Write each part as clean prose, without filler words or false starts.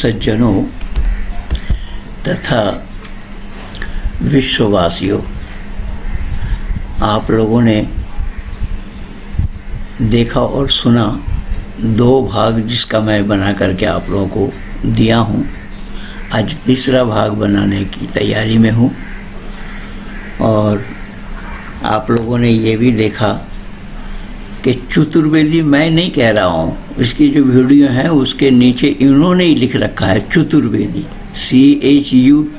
सज्जनों तथा विश्ववासियों, आप लोगों ने देखा और सुना 2 भाग जिसका मैं बना करके आप लोगों को दिया हूँ। आज तीसरा भाग बनाने की तैयारी में हूँ और आप लोगों ने ये भी देखा कि चतुर्वेदी मैं नहीं कह रहा हूँ, इसकी जो वीडियो है उसके नीचे इन्होंने ही लिख रखा है चतुर्वेदी, CHUTURVEDI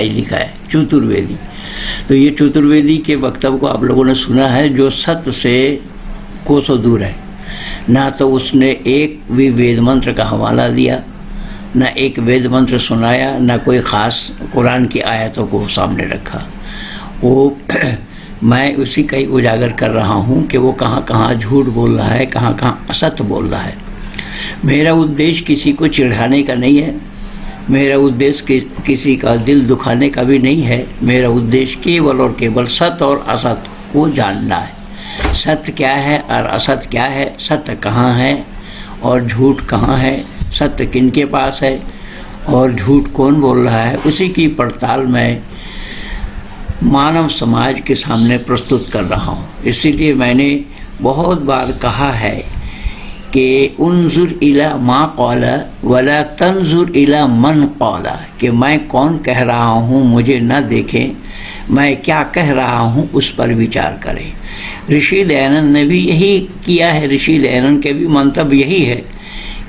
लिखा है चतुर्वेदी। तो ये चतुर्वेदी के वक्तव्य को आप लोगों ने सुना है, जो सत्य से कोसों दूर है। ना तो उसने एक भी वेद मंत्र का हवाला दिया, ना एक वेद मंत्र सुनाया, ना कोई ख़ास कुरान की आयतों को सामने रखा। वो मैं उसी का ही उजागर कर रहा हूँ कि वो कहाँ कहाँ झूठ बोल रहा है, कहाँ कहाँ असत्य बोल रहा है। मेरा उद्देश्य किसी को चिढ़ाने का नहीं है, मेरा उद्देश्य किसी का दिल दुखाने का भी नहीं है। मेरा उद्देश्य केवल और केवल सत्य और असत्य को जानना है। सत्य क्या है और असत्य क्या है, सत्य कहाँ है और झूठ कहाँ है, सत्य किनके पास है और झूठ कौन बोल रहा है, उसी की पड़ताल मैं मानव समाज के सामने प्रस्तुत कर रहा हूँ। इसीलिए मैंने बहुत बार कहा है कि उन्जुर इला मा क़ाला वला तंजुर इला मन क़ाला, कि मैं कौन कह रहा हूँ मुझे न देखें, मैं क्या कह रहा हूँ उस पर विचार करें। ऋषि दयानंद ने भी यही किया है। ऋषि दयानंद के भी मंतव्य यही है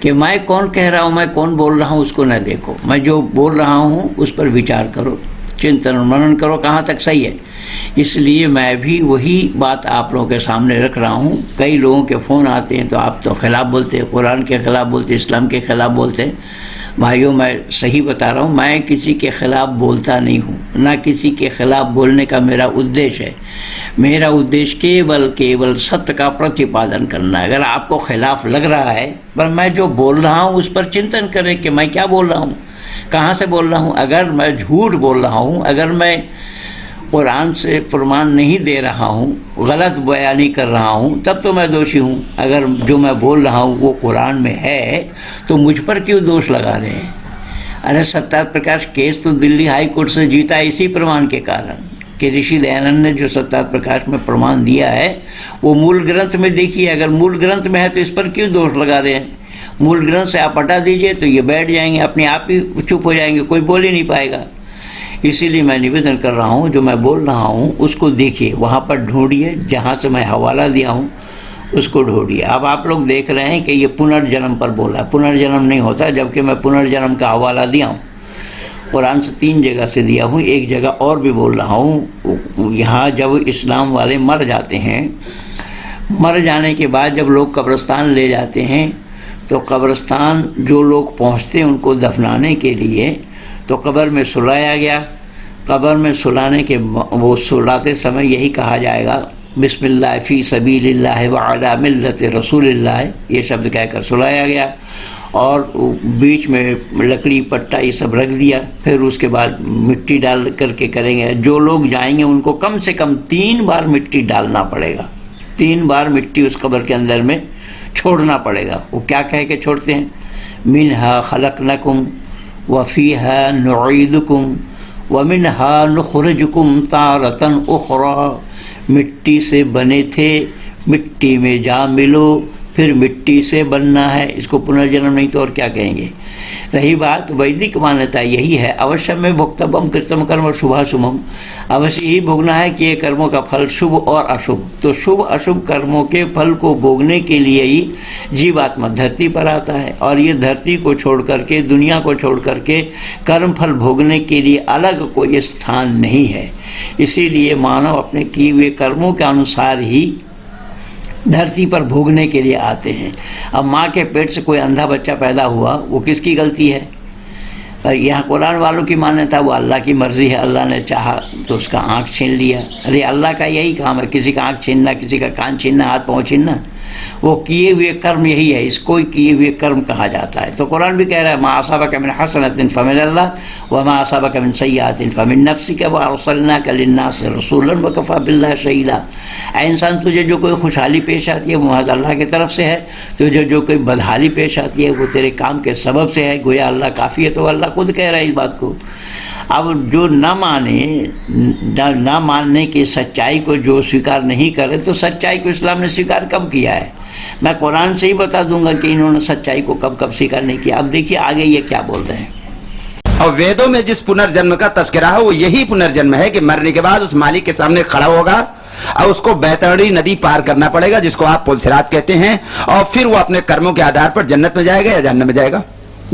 कि मैं कौन कह रहा हूँ, मैं कौन बोल रहा हूँ उसको न देखो, मैं जो बोल रहा हूँ उस पर विचार करो, चिंतन और मनन करो कहाँ तक सही है। इसलिए मैं भी वही बात आप लोगों के सामने रख रहा हूँ। कई लोगों के फ़ोन आते हैं तो आप तो खिलाफ़ बोलते हैं, कुरान के ख़िलाफ़ बोलते, इस्लाम के ख़िलाफ़ बोलते हैं। भाइयों, मैं सही बता रहा हूँ, मैं किसी के ख़िलाफ़ बोलता नहीं हूँ, ना किसी के ख़िलाफ़ बोलने का मेरा उद्देश्य है। मेरा उद्देश्य केवल सत्य का प्रतिपादन करना है। अगर आपको खिलाफ़ लग रहा है, पर मैं जो बोल रहा हूँ उस पर चिंतन करें कि मैं क्या बोल रहा हूँ, कहाँ से बोल रहा हूँ। अगर मैं झूठ बोल रहा हूँ, अगर मैं कुरान से प्रमाण नहीं दे रहा हूँ, गलत बयानी कर रहा हूँ, तब तो मैं दोषी हूँ। अगर जो मैं बोल रहा हूँ वो कुरान में है तो मुझ पर क्यों दोष लगा रहे हैं। अरे सत्यार्थ प्रकाश केस तो दिल्ली हाई कोर्ट से जीता इसी प्रमाण के कारण कि ऋषि दयानंद ने जो सत्यार्थ प्रकाश में प्रमाण दिया है वो मूल ग्रंथ में देखिए। अगर मूल ग्रंथ में है तो इस पर क्यों दोष लगा रहे हैं। मूल ग्रंथ से आप हटा दीजिए तो ये बैठ जाएंगे, अपने आप ही चुप हो जाएंगे, कोई बोल ही नहीं पाएगा। इसीलिए मैं निवेदन कर रहा हूँ, जो मैं बोल रहा हूँ उसको देखिए, वहाँ पर ढूंढिए, जहाँ से मैं हवाला दिया हूँ उसको ढूंढिए। अब आप लोग देख रहे हैं कि ये पुनर्जन्म पर बोला, पुनर्जन्म नहीं होता, जबकि मैं पुनर्जन्म का हवाला दिया हूँ। कुरान से 3 जगह से दिया हूँ, एक जगह और भी बोल रहा हूँ। यहाँ जब इस्लाम वाले मर जाते हैं, मर जाने के बाद जब लोग कब्रिस्तान ले जाते हैं तो कब्रिस्तान जो लोग पहुँचते हैं उनको दफनाने के लिए तो कब्र में सुलाया गया। कब्र में सुलाने के वो सुलाते समय यही कहा जाएगा, बिस्मिल्लाह फ़ी सबीलिल्लाह व अला मिल्लति रसूलिल्लाह, ये शब्द कहकर सुलाया गया और बीच में लकड़ी पट्टा ये सब रख दिया। फिर उसके बाद मिट्टी डाल करके करेंगे। जो लोग जाएंगे उनको कम से कम 3 बार मिट्टी डालना पड़ेगा, 3 बार मिट्टी उस कब्र के अंदर में छोड़ना पड़ेगा। वो क्या कह के छोड़ते हैं, मिनहा खलकनकुम व फ़ीहा नुईदुकुम व मिनहा नुखरिजुकुम तारतन उखरा। मिट्टी से बने थे, मिट्टी में जा मिलो, फिर मिट्टी से बनना है। इसको पुनर्जन्म नहीं तो और क्या कहेंगे। रही बात वैदिक मान्यता यही है, अवश्य में भोक्तव्यम कृतम कर्म शुभाशुभम, अवश्य ही भोगना है कि ये कर्मों का फल शुभ और अशुभ। तो शुभ अशुभ कर्मों के फल को भोगने के लिए ही जीवात्मा धरती पर आता है और ये धरती को छोड़ करके, दुनिया को छोड़ करके कर्म फल भोगने के लिए अलग कोई स्थान नहीं है। इसीलिए मानव अपने किए हुए कर्मों के अनुसार ही धरती पर भोगने के लिए आते हैं। अब माँ के पेट से कोई अंधा बच्चा पैदा हुआ, वो किसकी गलती है। और यहाँ कुरान वालों की मान्यता वो अल्लाह की मर्ज़ी है, अल्लाह ने चाहा तो उसका आँख छीन लिया। अरे अल्लाह का यही काम है, किसी का आँख छीनना, किसी का कान छीनना, हाथ पाँव छीनना। वो किए हुए कर्म यही है, इसको ही किए हुए कर्म कहा जाता है। तो कुरान भी कह रहा है मा असाबक मिन हसनतिन फमिनल्लाह व मा असाबक मिन सय्यतिन फमिन नफ्सिक व अरसलनाका लिन्नासि रसूलन व कफ़ा बिल्लाहि शहीदा। ऐ इंसान, तुझे जो कोई खुशहाली पेश आती है वो महज अल्लाह की तरफ से है, तुझे जो कोई बदहाली पेश आती है वो तेरे काम के सबब से है। गोया अल्लाह काफ़ी है। तो अल्लाह खुद कह रहा है इस बात को। अब जो ना मानने की सच्चाई को जो स्वीकार नहीं करे, तो सच्चाई को इस्लाम ने स्वीकार कब किया है? मैं कुरान से ही बता दूंगा कि इन्होंने सच्चाई को कब कब स्वीकार नहीं किया। अब देखिए आगे ये क्या बोल रहे हैं। और वेदों में जिस पुनर्जन्म का तस्करा है वो यही पुनर्जन्म है कि मरने के बाद उस मालिक के सामने खड़ा होगा और उसको बैतरणी नदी पार करना पड़ेगा, जिसको आप पुलसिरात कहते हैं, और फिर वो अपने कर्मों के आधार पर जन्नत में जाएगा या जहन्नम में जाएगा।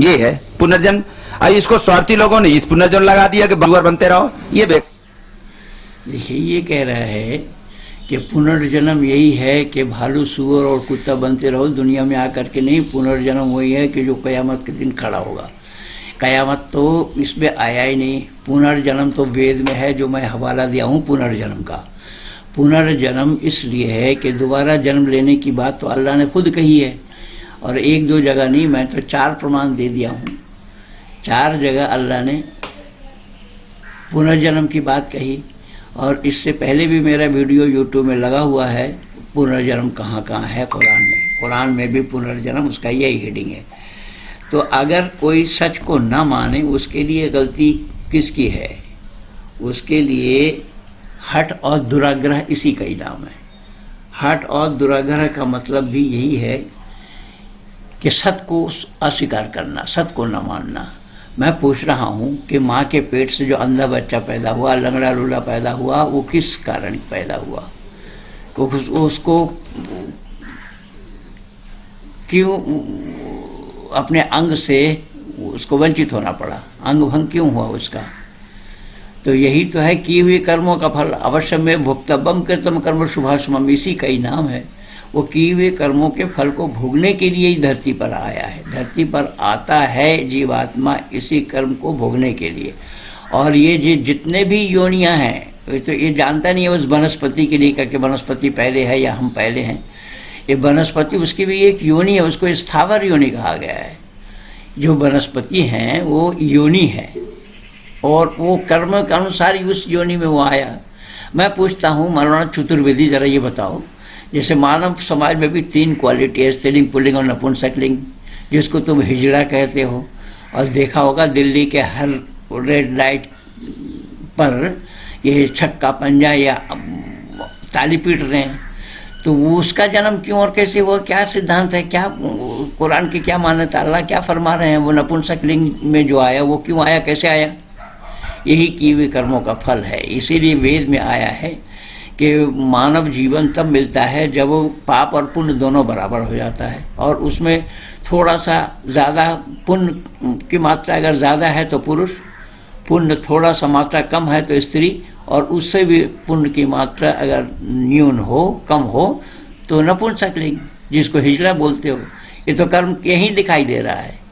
ये है पुनर्जन्म। और इसको स्वार्थी लोगों ने इस पुनर्जन्म लगा दिया कि बरुआर बनते रहो। ये देखिए ये कह रहा है कि पुनर्जन्म यही है कि भालू सूअर और कुत्ता बनते रहो दुनिया में आकर के नहीं। पुनर्जन्म वही है कि जो क़यामत के दिन खड़ा होगा। क़यामत तो इसमें आया ही नहीं। पुनर्जन्म तो वेद में है, जो मैं हवाला दिया हूँ पुनर्जन्म का। पुनर्जन्म इसलिए है कि दोबारा जन्म लेने की बात तो अल्लाह ने खुद कही है, और एक दो जगह नहीं, मैं तो 4 प्रमाण दे दिया हूँ। 4 जगह अल्लाह ने पुनर्जन्म की बात कही। और इससे पहले भी मेरा वीडियो यूट्यूब में लगा हुआ है, पुनर्जन्म कहाँ कहाँ है कुरान में। कुरान में भी पुनर्जन्म, उसका यही हेडिंग है। तो अगर कोई सच को ना माने, उसके लिए गलती किसकी है? उसके लिए हठ और दुराग्रह, इसी का ही नाम है। हठ और दुराग्रह का मतलब भी यही है कि सत्य को अस्वीकार करना, सत्य को न मानना। मैं पूछ रहा हूँ कि माँ के पेट से जो अंधा बच्चा पैदा हुआ, लंगड़ा लूला पैदा हुआ, वो किस कारण पैदा हुआ? उसको क्यों अपने अंग से उसको वंचित होना पड़ा? अंग भंग क्यों हुआ उसका? तो यही तो है किए हुए कर्मों का फल। अवश्य में भुक्तव्यम कृतम कर्म शुभाशुभम, इसी का ही नाम है। वो किए हुए कर्मों के फल को भोगने के लिए ही धरती पर आया है। धरती पर आता है जीवात्मा इसी कर्म को भोगने के लिए। और ये जितने भी योनियां हैं, तो ये जानता नहीं है उस वनस्पति के लिए कि वनस्पति पहले है या हम पहले हैं। ये वनस्पति उसकी भी एक योनि है, उसको स्थावर योनि कहा गया है। जो वनस्पति हैं वो योनि है, और वो कर्म के अनुसार ही उस योनि में वो आया। मैं पूछता हूँ मौलाना चतुर्वेदी, जरा ये बताओ, जैसे मानव समाज में भी 3 क्वालिटी है, स्त्रीलिंग, पुल्लिंग और नपुंसकलिंग, जिसको तुम हिजड़ा कहते हो। और देखा होगा दिल्ली के हर रेड लाइट पर ये छक्का पंजा या ताली पीट रहे हैं। तो वो उसका जन्म क्यों और कैसे हुआ? क्या सिद्धांत है? क्या कुरान की क्या मान्यता? अल्लाह क्या फरमा रहे हैं? वो नपुंसकलिंग में जो आया वो क्यों आया, कैसे आया? यही किए हुए कर्मों का फल है। इसीलिए वेद में आया है कि मानव जीवन तब मिलता है जब वो पाप और पुण्य दोनों बराबर हो जाता है। और उसमें थोड़ा सा ज़्यादा पुण्य की मात्रा अगर ज़्यादा है तो पुरुष, पुण्य थोड़ा सा मात्रा कम है तो स्त्री, और उससे भी पुण्य की मात्रा अगर न्यून हो, कम हो, तो नपुंसकलिंग, जिसको हिजड़ा बोलते हो। ये तो कर्म यहीं दिखाई दे रहा है।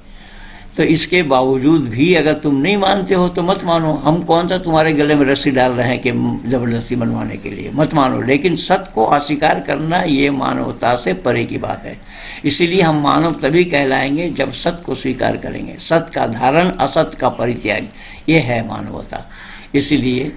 तो इसके बावजूद भी अगर तुम नहीं मानते हो तो मत मानो। हम कौन सा तुम्हारे गले में रस्सी डाल रहे हैं कि ज़बरदस्ती मनवाने के लिए? मत मानो। लेकिन सत्य को अस्वीकार करना ये मानवता से परे की बात है। इसीलिए हम मानव तभी कहलाएंगे जब सत्य को स्वीकार करेंगे। सत्य का धारण, असत्य का परित्याग, ये है मानवता। इसीलिए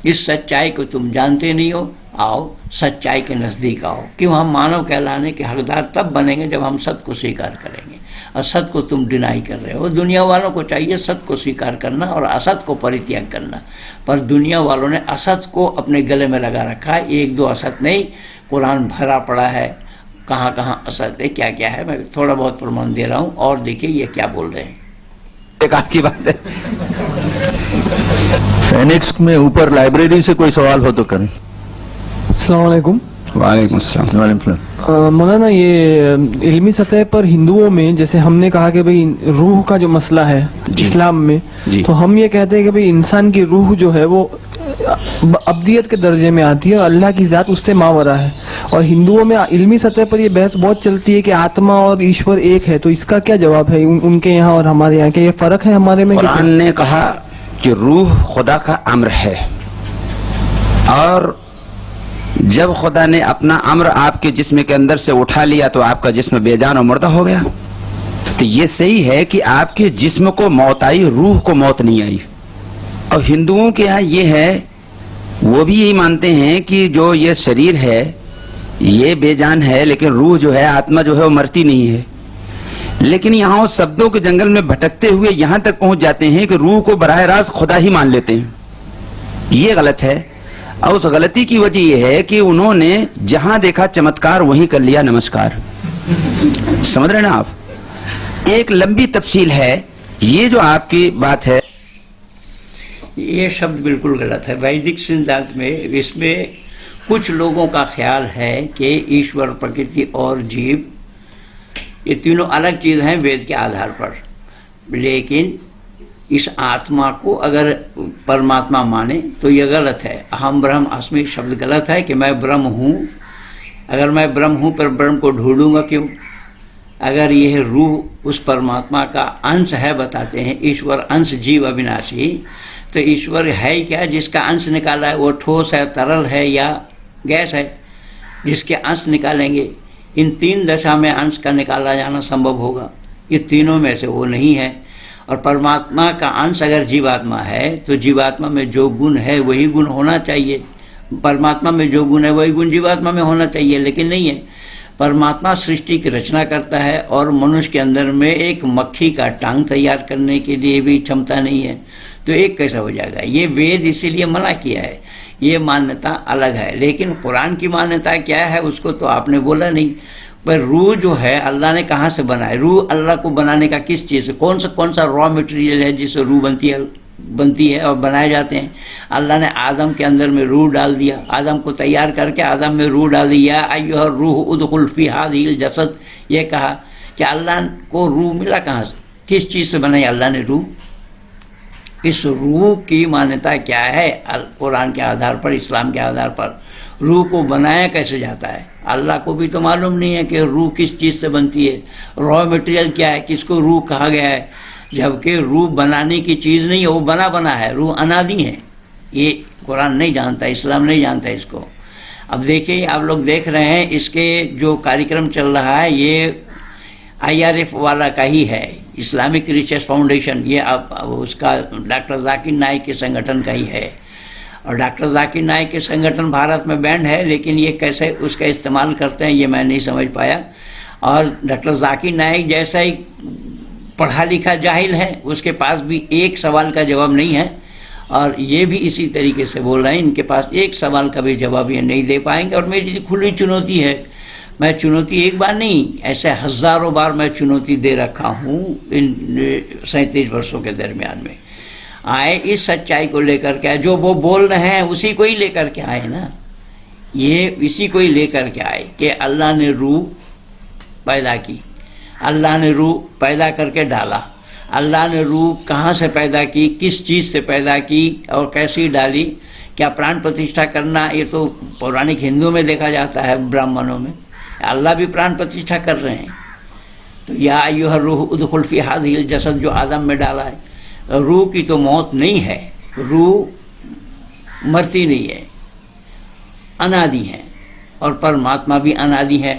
इस सच्चाई को तुम जानते नहीं हो, आओ सच्चाई के नज़दीक आओ। क्यों? हम मानव कहलाने के हकदार तब बनेंगे जब हम सत्य को स्वीकार करेंगे। और सत्य को तुम डिनाई कर रहे हो। दुनिया वालों को चाहिए सत्य को स्वीकार करना और असत्य को परित्याग करना, पर दुनिया वालों ने असत्य को अपने गले में लगा रखा है। 1-2 असत्य नहीं, कुरान भरा पड़ा है, कहाँ कहाँ असत्य है, क्या क्या है। मैं थोड़ा बहुत प्रमाण दे रहा हूँ, और देखिए ये क्या बोल रहे हैं। एक आपकी बात है। एनेक्स में ऊपर लाइब्रेरी से कोई सवाल हो तो करें। अस्सलाम वालेकुम। वालेकुम अस्सलाम। मौलाना, ये इल्मी सतह पर हिंदुओं में जैसे हमने कहा कि भाई रूह का जो मसला है इस्लाम में, तो हम ये कहते हैं कि भाई इंसान की रूह जो है वो अब्दियत के दर्जे में आती है और अल्लाह की ज़ात उससे मावरा है। और हिंदुओं में इल्मी सतह पर ये बहस बहुत चलती है कि आत्मा और ईश्वर एक है। तो इसका क्या जवाब है उनके यहाँ और हमारे यहाँ? क्या ये फर्क है हमारे में? कुरान ने कहा कि रूह खुदा का अम्र है, और जब खुदा ने अपना अम्र आपके जिस्म के अंदर से उठा लिया तो आपका जिस्म बेजान और मुर्दा हो गया। तो ये सही है कि आपके जिस्म को मौत आई, रूह को मौत नहीं आई। और हिंदुओं के यहाँ ये है, वो भी यही मानते हैं कि जो ये शरीर है ये बेजान है, लेकिन रूह जो है, आत्मा जो है, वो मरती नहीं है। लेकिन यहाँ उस शब्दों के जंगल में भटकते हुए यहाँ तक पहुंच जाते हैं कि रूह को बराह रास्त खुदा ही मान लेते हैं। ये गलत है। और उस गलती की वजह यह है कि उन्होंने जहां देखा चमत्कार वहीं कर लिया नमस्कार। समझ रहे ना आप? एक लंबी तफसील है। ये जो आपकी बात है, ये शब्द बिल्कुल गलत है। वैदिक सिद्धांत में इसमें कुछ लोगों का ख्याल है कि ईश्वर, प्रकृति और जीव ये तीनों अलग चीज़ हैं वेद के आधार पर। लेकिन इस आत्मा को अगर परमात्मा माने तो ये गलत है। अहम ब्रह्म अस्मि शब्द गलत है कि मैं ब्रह्म हूँ। अगर मैं ब्रह्म हूँ पर ब्रह्म को ढूंढूंगा क्यों? अगर यह रूह उस परमात्मा का अंश है, बताते हैं ईश्वर अंश जीव अविनाशी, तो ईश्वर है क्या जिसका अंश निकाला है? वो ठोस है, तरल है या गैस है? जिसके अंश निकालेंगे, इन तीन दशा में अंश का निकाला जाना संभव होगा। ये तीनों में से वो नहीं है। और परमात्मा का अंश अगर जीवात्मा है तो जीवात्मा में जो गुण है वही गुण होना चाहिए। परमात्मा में जो गुण है वही गुण जीवात्मा में होना चाहिए, लेकिन नहीं है। परमात्मा सृष्टि की रचना करता है और मनुष्य के अंदर में एक मक्खी का टांग तैयार करने के लिए भी क्षमता नहीं है, तो एक कैसा हो जाएगा? ये वेद इसीलिए मना किया है। ये मान्यता अलग है। लेकिन कुरान की मान्यता क्या है उसको तो आपने बोला नहीं। पर रूह जो है अल्लाह ने कहाँ से बनाया? रूह अल्लाह को बनाने का किस चीज़ से, कौन सा रॉ मटेरियल है जिससे रूह बनती है और बनाए जाते हैं? अल्लाह ने आदम के अंदर में रूह डाल दिया। आदम को तैयार करके आदम में रूह डाल दिया। अय्युहा रूह उदखुल फी हादिहिल जसद, ये कहा कि अल्लाह को रूह मिला कहाँ से? किस चीज़ से बनाई अल्लाह ने रूह? इस रूह की मान्यता क्या है? कुरान के आधार पर, इस्लाम के आधार पर रूह को बनाया कैसे जाता है? अल्लाह को भी तो मालूम नहीं है कि रूह किस चीज़ से बनती है, रॉ मटेरियल क्या है, किसको रूह कहा गया है। जबकि रूह बनाने की चीज़ नहीं है, वो बना है। रूह अनादि है। ये कुरान नहीं जानता, इस्लाम नहीं जानता इसको। अब देखिए, आप लोग देख रहे हैं इसके जो कार्यक्रम चल रहा है ये IRF वाला का ही है, इस्लामिक रिसर्च फाउंडेशन। ये अब उसका डॉक्टर जाकिर नाइक के संगठन का ही है। और डॉक्टर जाकिर नाइक के संगठन भारत में बैंड है, लेकिन ये कैसे उसका इस्तेमाल करते हैं ये मैं नहीं समझ पाया। और डॉक्टर जाकिर नाइक जैसा ही पढ़ा लिखा जाहिल है, उसके पास भी एक सवाल का जवाब नहीं है। और ये भी इसी तरीके से बोल रहे हैं, इनके पास एक सवाल का भी जवाब ये नहीं दे पाएंगे। और मेरी खुली चुनौती है, मैं चुनौती एक बार नहीं, ऐसे हज़ारों बार मैं चुनौती दे रखा हूँ इन 37 वर्षों के दरमियान में। आए इस सच्चाई को लेकर के आए, जो वो बोल रहे हैं उसी को ही लेकर के आए ना। ये इसी को ही लेकर के आए कि अल्लाह ने रूह पैदा की, अल्लाह ने रूह पैदा करके डाला। अल्लाह ने रूह कहाँ से पैदा की, किस चीज़ से पैदा की और कैसी डाली? क्या प्राण प्रतिष्ठा करना? ये तो पौराणिक हिंदू में देखा जाता है, ब्राह्मणों में। अल्लाह भी प्राण प्रतिष्ठा कर रहे हैं। तो या अय्युहा रूह उदखुल फी हादिहिल जसद, जो आदम में डाला है। रूह की तो मौत नहीं है, रूह मरती नहीं है, अनादि है। और परमात्मा भी अनादि है।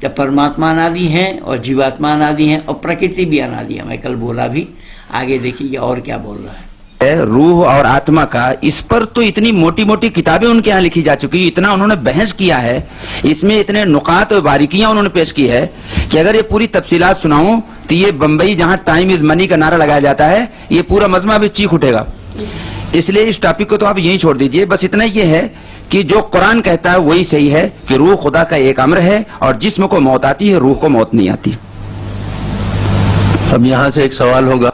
जब परमात्मा अनादि है और जीवात्मा अनादि है और प्रकृति भी अनादि है। मैं कल बोला भी, आगे देखिए और क्या बोल रहा है। रूह और आत्मा का, इस पर तो इतनी मोटी मोटी किताबें उनके यहाँ लिखी जा चुकी है, इतना उन्होंने बहस किया है, इसमें इतने नुकात और बारीकियां उन्होंने पेश की है कि अगर ये पूरी तफसीलात सुनाऊं तो ये बंबई जहां टाइम इज मनी का नारा लगाया जाता है, ये पूरा मजमा भी चीख उठेगा। इसलिए इस टॉपिक को तो आप यहीं छोड़ दीजिए। बस इतना ये है कि जो कुरान कहता है वही सही है कि रूह खुदा का एक अम्र है और जिस्म को मौत आती है, रूह को मौत नहीं आती। अब यहाँ से एक सवाल होगा।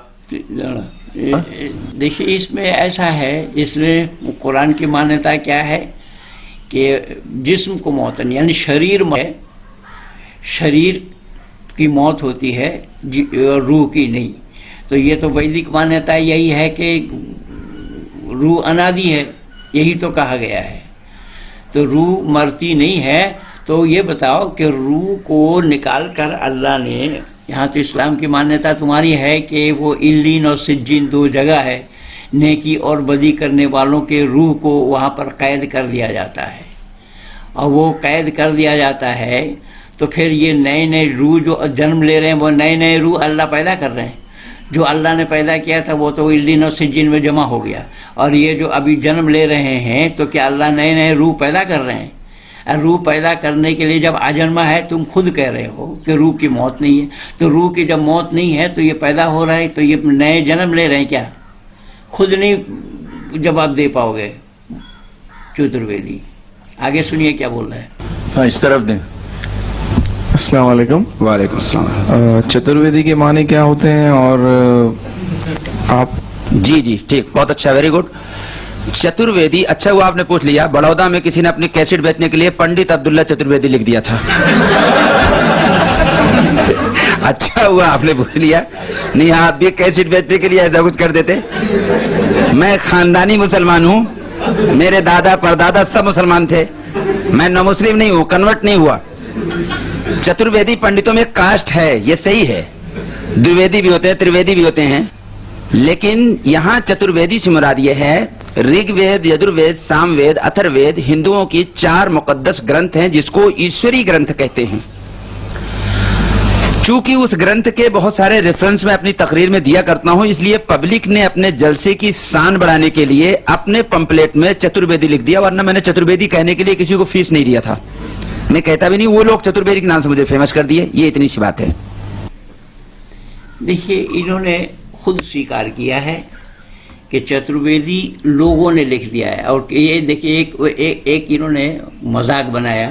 देखिए, इसमें ऐसा है, इसमें कुरान की मान्यता क्या है कि जिस्म को मौत, यानी शरीर में शरीर की मौत होती है, रूह की नहीं। तो ये तो वैदिक मान्यता यही है कि रूह अनादि है, यही तो कहा गया है। तो रूह मरती नहीं है। तो ये बताओ कि रूह को निकाल कर अल्लाह ने, यहाँ तो इस्लाम की मान्यता तुम्हारी है कि वो इल्लीन और सिज्जीन दो जगह है, नेकी और बदी करने वालों के रूह को वहाँ पर कैद कर दिया जाता है। और वो कैद कर दिया जाता है, तो फिर ये नए नए रूह जो जन्म ले रहे हैं, वो नए नए रूह अल्लाह पैदा कर रहे हैं। जो अल्लाह ने पैदा किया था वो तो इल्लीन और सिज्जीन में जमा हो गया, और ये जो अभी जन्म ले रहे हैं, तो क्या अल्लाह नए नए रूह पैदा कर रहे हैं? और रूह पैदा करने के लिए जब आजन्मा है, तुम खुद कह रहे हो कि रूह की मौत नहीं है, तो रूह की जब मौत नहीं है तो ये पैदा हो रहा है, तो ये नए जन्म ले रहे हैं क्या? खुद नहीं जवाब दे पाओगे चतुर्वेदी। आगे सुनिए क्या बोल रहे हैं। हाँ, इस तरफ दें। अस्सलाम वालेकुम। वालेकुम अस्सलाम। चतुर्वेदी के माने क्या होते हैं, और आप? जी जी, ठीक, बहुत अच्छा, वेरी गुड। चतुर्वेदी, अच्छा हुआ आपने पूछ लिया। बड़ौदा में किसी ने अपनी कैसेट बेचने के लिए पंडित अब्दुल्ला चतुर्वेदी लिख दिया था। अच्छा हुआ आपने पूछ लिया, नहीं आप भी कैसेट बेचने के लिए ऐसा कुछ कर देते। मैं खानदानी मुसलमान हूँ, मेरे दादा परदादा सब मुसलमान थे, मैं नौ मुस्लिम नहीं हूँ, कन्वर्ट नहीं हुआ। चतुर्वेदी पंडितों में कास्ट है, ये सही है, द्विवेदी भी होते हैं, त्रिवेदी भी होते हैं, लेकिन यहाँ चतुर्वेदी से मुराद ये है ऋग्वेद, यजुर्वेद, सामवेद, अथर्ववेद हिंदुओं की 4 मुकद्दस ग्रंथ हैं, जिसको ईश्वरी ग्रंथ कहते हैं। चूंकि उस ग्रंथ के बहुत सारे रेफरेंस मैं अपनी तकरीर में दिया करता हूं, इसलिए पब्लिक ने अपने जलसे की शान बढ़ाने के लिए अपने पंपलेट में चतुर्वेदी लिख दिया, वरना मैंने चतुर्वेदी कहने के लिए किसी को फीस नहीं दिया था, मैं कहता भी नहीं। वो लोग चतुर्वेदी के नाम से मुझे फेमस कर दिए, ये इतनी सी बात है। देखिए, इन्होंने खुद स्वीकार किया है कि चतुर्वेदी लोगों ने लिख दिया है। और ये देखिए, एक इन्होंने मजाक बनाया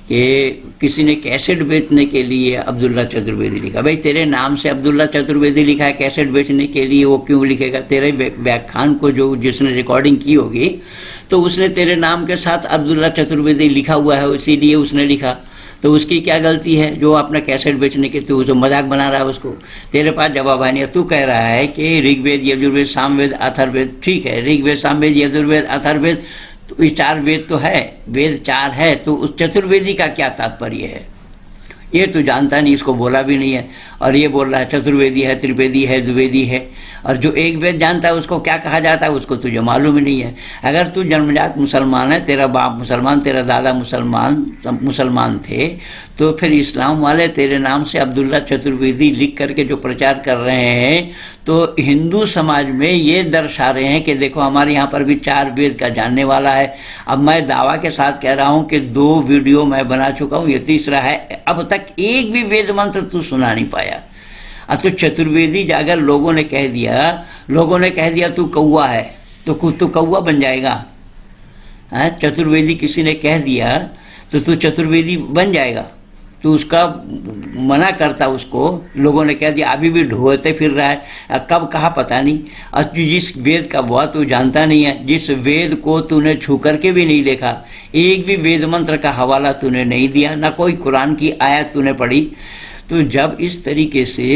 कि किसी ने कैसेट बेचने के लिए अब्दुल्ला चतुर्वेदी लिखा। भाई, तेरे नाम से अब्दुल्ला चतुर्वेदी लिखा है, कैसेट बेचने के लिए वो क्यों लिखेगा? तेरे व्याख्यान को जो जिसने रिकॉर्डिंग की होगी, तो उसने तेरे नाम के साथ अब्दुल्ला चतुर्वेदी लिखा हुआ है, इसीलिए उसने लिखा। तो उसकी क्या गलती है जो अपना कैसेट बेचने के, तू जो मजाक बना रहा है उसको? तेरे पास जवाब है नहीं। तू कह रहा है कि ऋग्वेद, यजुर्वेद, सामवेद, अथर्ववेद, ठीक है, ऋग्वेद, सामवेद, यजुर्वेद, अथर्ववेद, तो ये 4 वेद तो है, वेद 4 है, तो उस चतुर्वेदी का क्या तात्पर्य है? ये तो जानता नहीं, इसको बोला भी नहीं है, और ये बोल रहा है चतुर्वेदी है, त्रिवेदी है, द्विवेदी है। और जो एक वेद जानता है उसको क्या कहा जाता है, उसको तुझे मालूम ही नहीं है। अगर तू जन्मजात मुसलमान है, तेरा बाप मुसलमान, तेरा दादा मुसलमान थे, तो फिर इस्लाम वाले तेरे नाम से अब्दुल्ला चतुर्वेदी लिख करके जो प्रचार कर रहे हैं, तो हिंदू समाज में ये दर्शा रहे हैं कि देखो हमारे यहाँ पर भी 4 वेद का जानने वाला है। अब मैं दावा के साथ कह रहा हूँ कि 2 वीडियो मैं बना चुका हूँ, ये तीसरा है। अब तक एक भी वेद मंत्र तू सुना नहीं पाया। अब तो चतुर्वेदी जाकर लोगों ने कह दिया तू कौआ है, तो कुछ तो कौआ बन जाएगा। चतुर्वेदी किसी ने कह दिया तो तू चतुर्वेदी बन जाएगा। तो उसका मना करता, उसको लोगों ने कह दिया, अभी भी ढोते फिर रहा है, कब कहा पता नहीं। और जिस वेद का वो तू जानता नहीं है, जिस वेद को तूने छू करके भी नहीं देखा, एक भी वेद मंत्र का हवाला तूने नहीं दिया, ना कोई कुरान की आयत तूने पढ़ी। तो जब इस तरीके से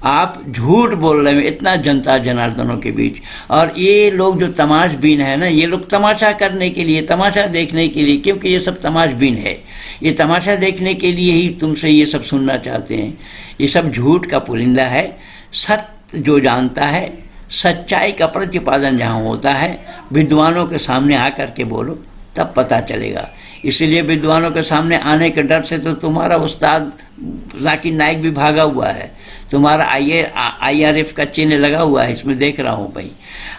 आप झूठ बोल रहे हैं इतना जनता जनार्दनों के बीच, और ये लोग जो तमाशबीन है ना, ये लोग तमाशा करने के लिए, तमाशा देखने के लिए, क्योंकि ये सब तमाशबीन है, ये तमाशा देखने के लिए ही तुमसे ये सब सुनना चाहते हैं। ये सब झूठ का पुलिंदा है। सत्य जो जानता है, सच्चाई का प्रतिपादन जहाँ होता है, विद्वानों के सामने आकर के बोलो, तब पता चलेगा। इसीलिए विद्वानों के सामने आने के डर से तो तुम्हारा उस्ताद जाकिर नाइक भी भागा हुआ है, तुम्हारा IRF का चिन्ह लगा हुआ है, इसमें देख रहा हूँ भाई,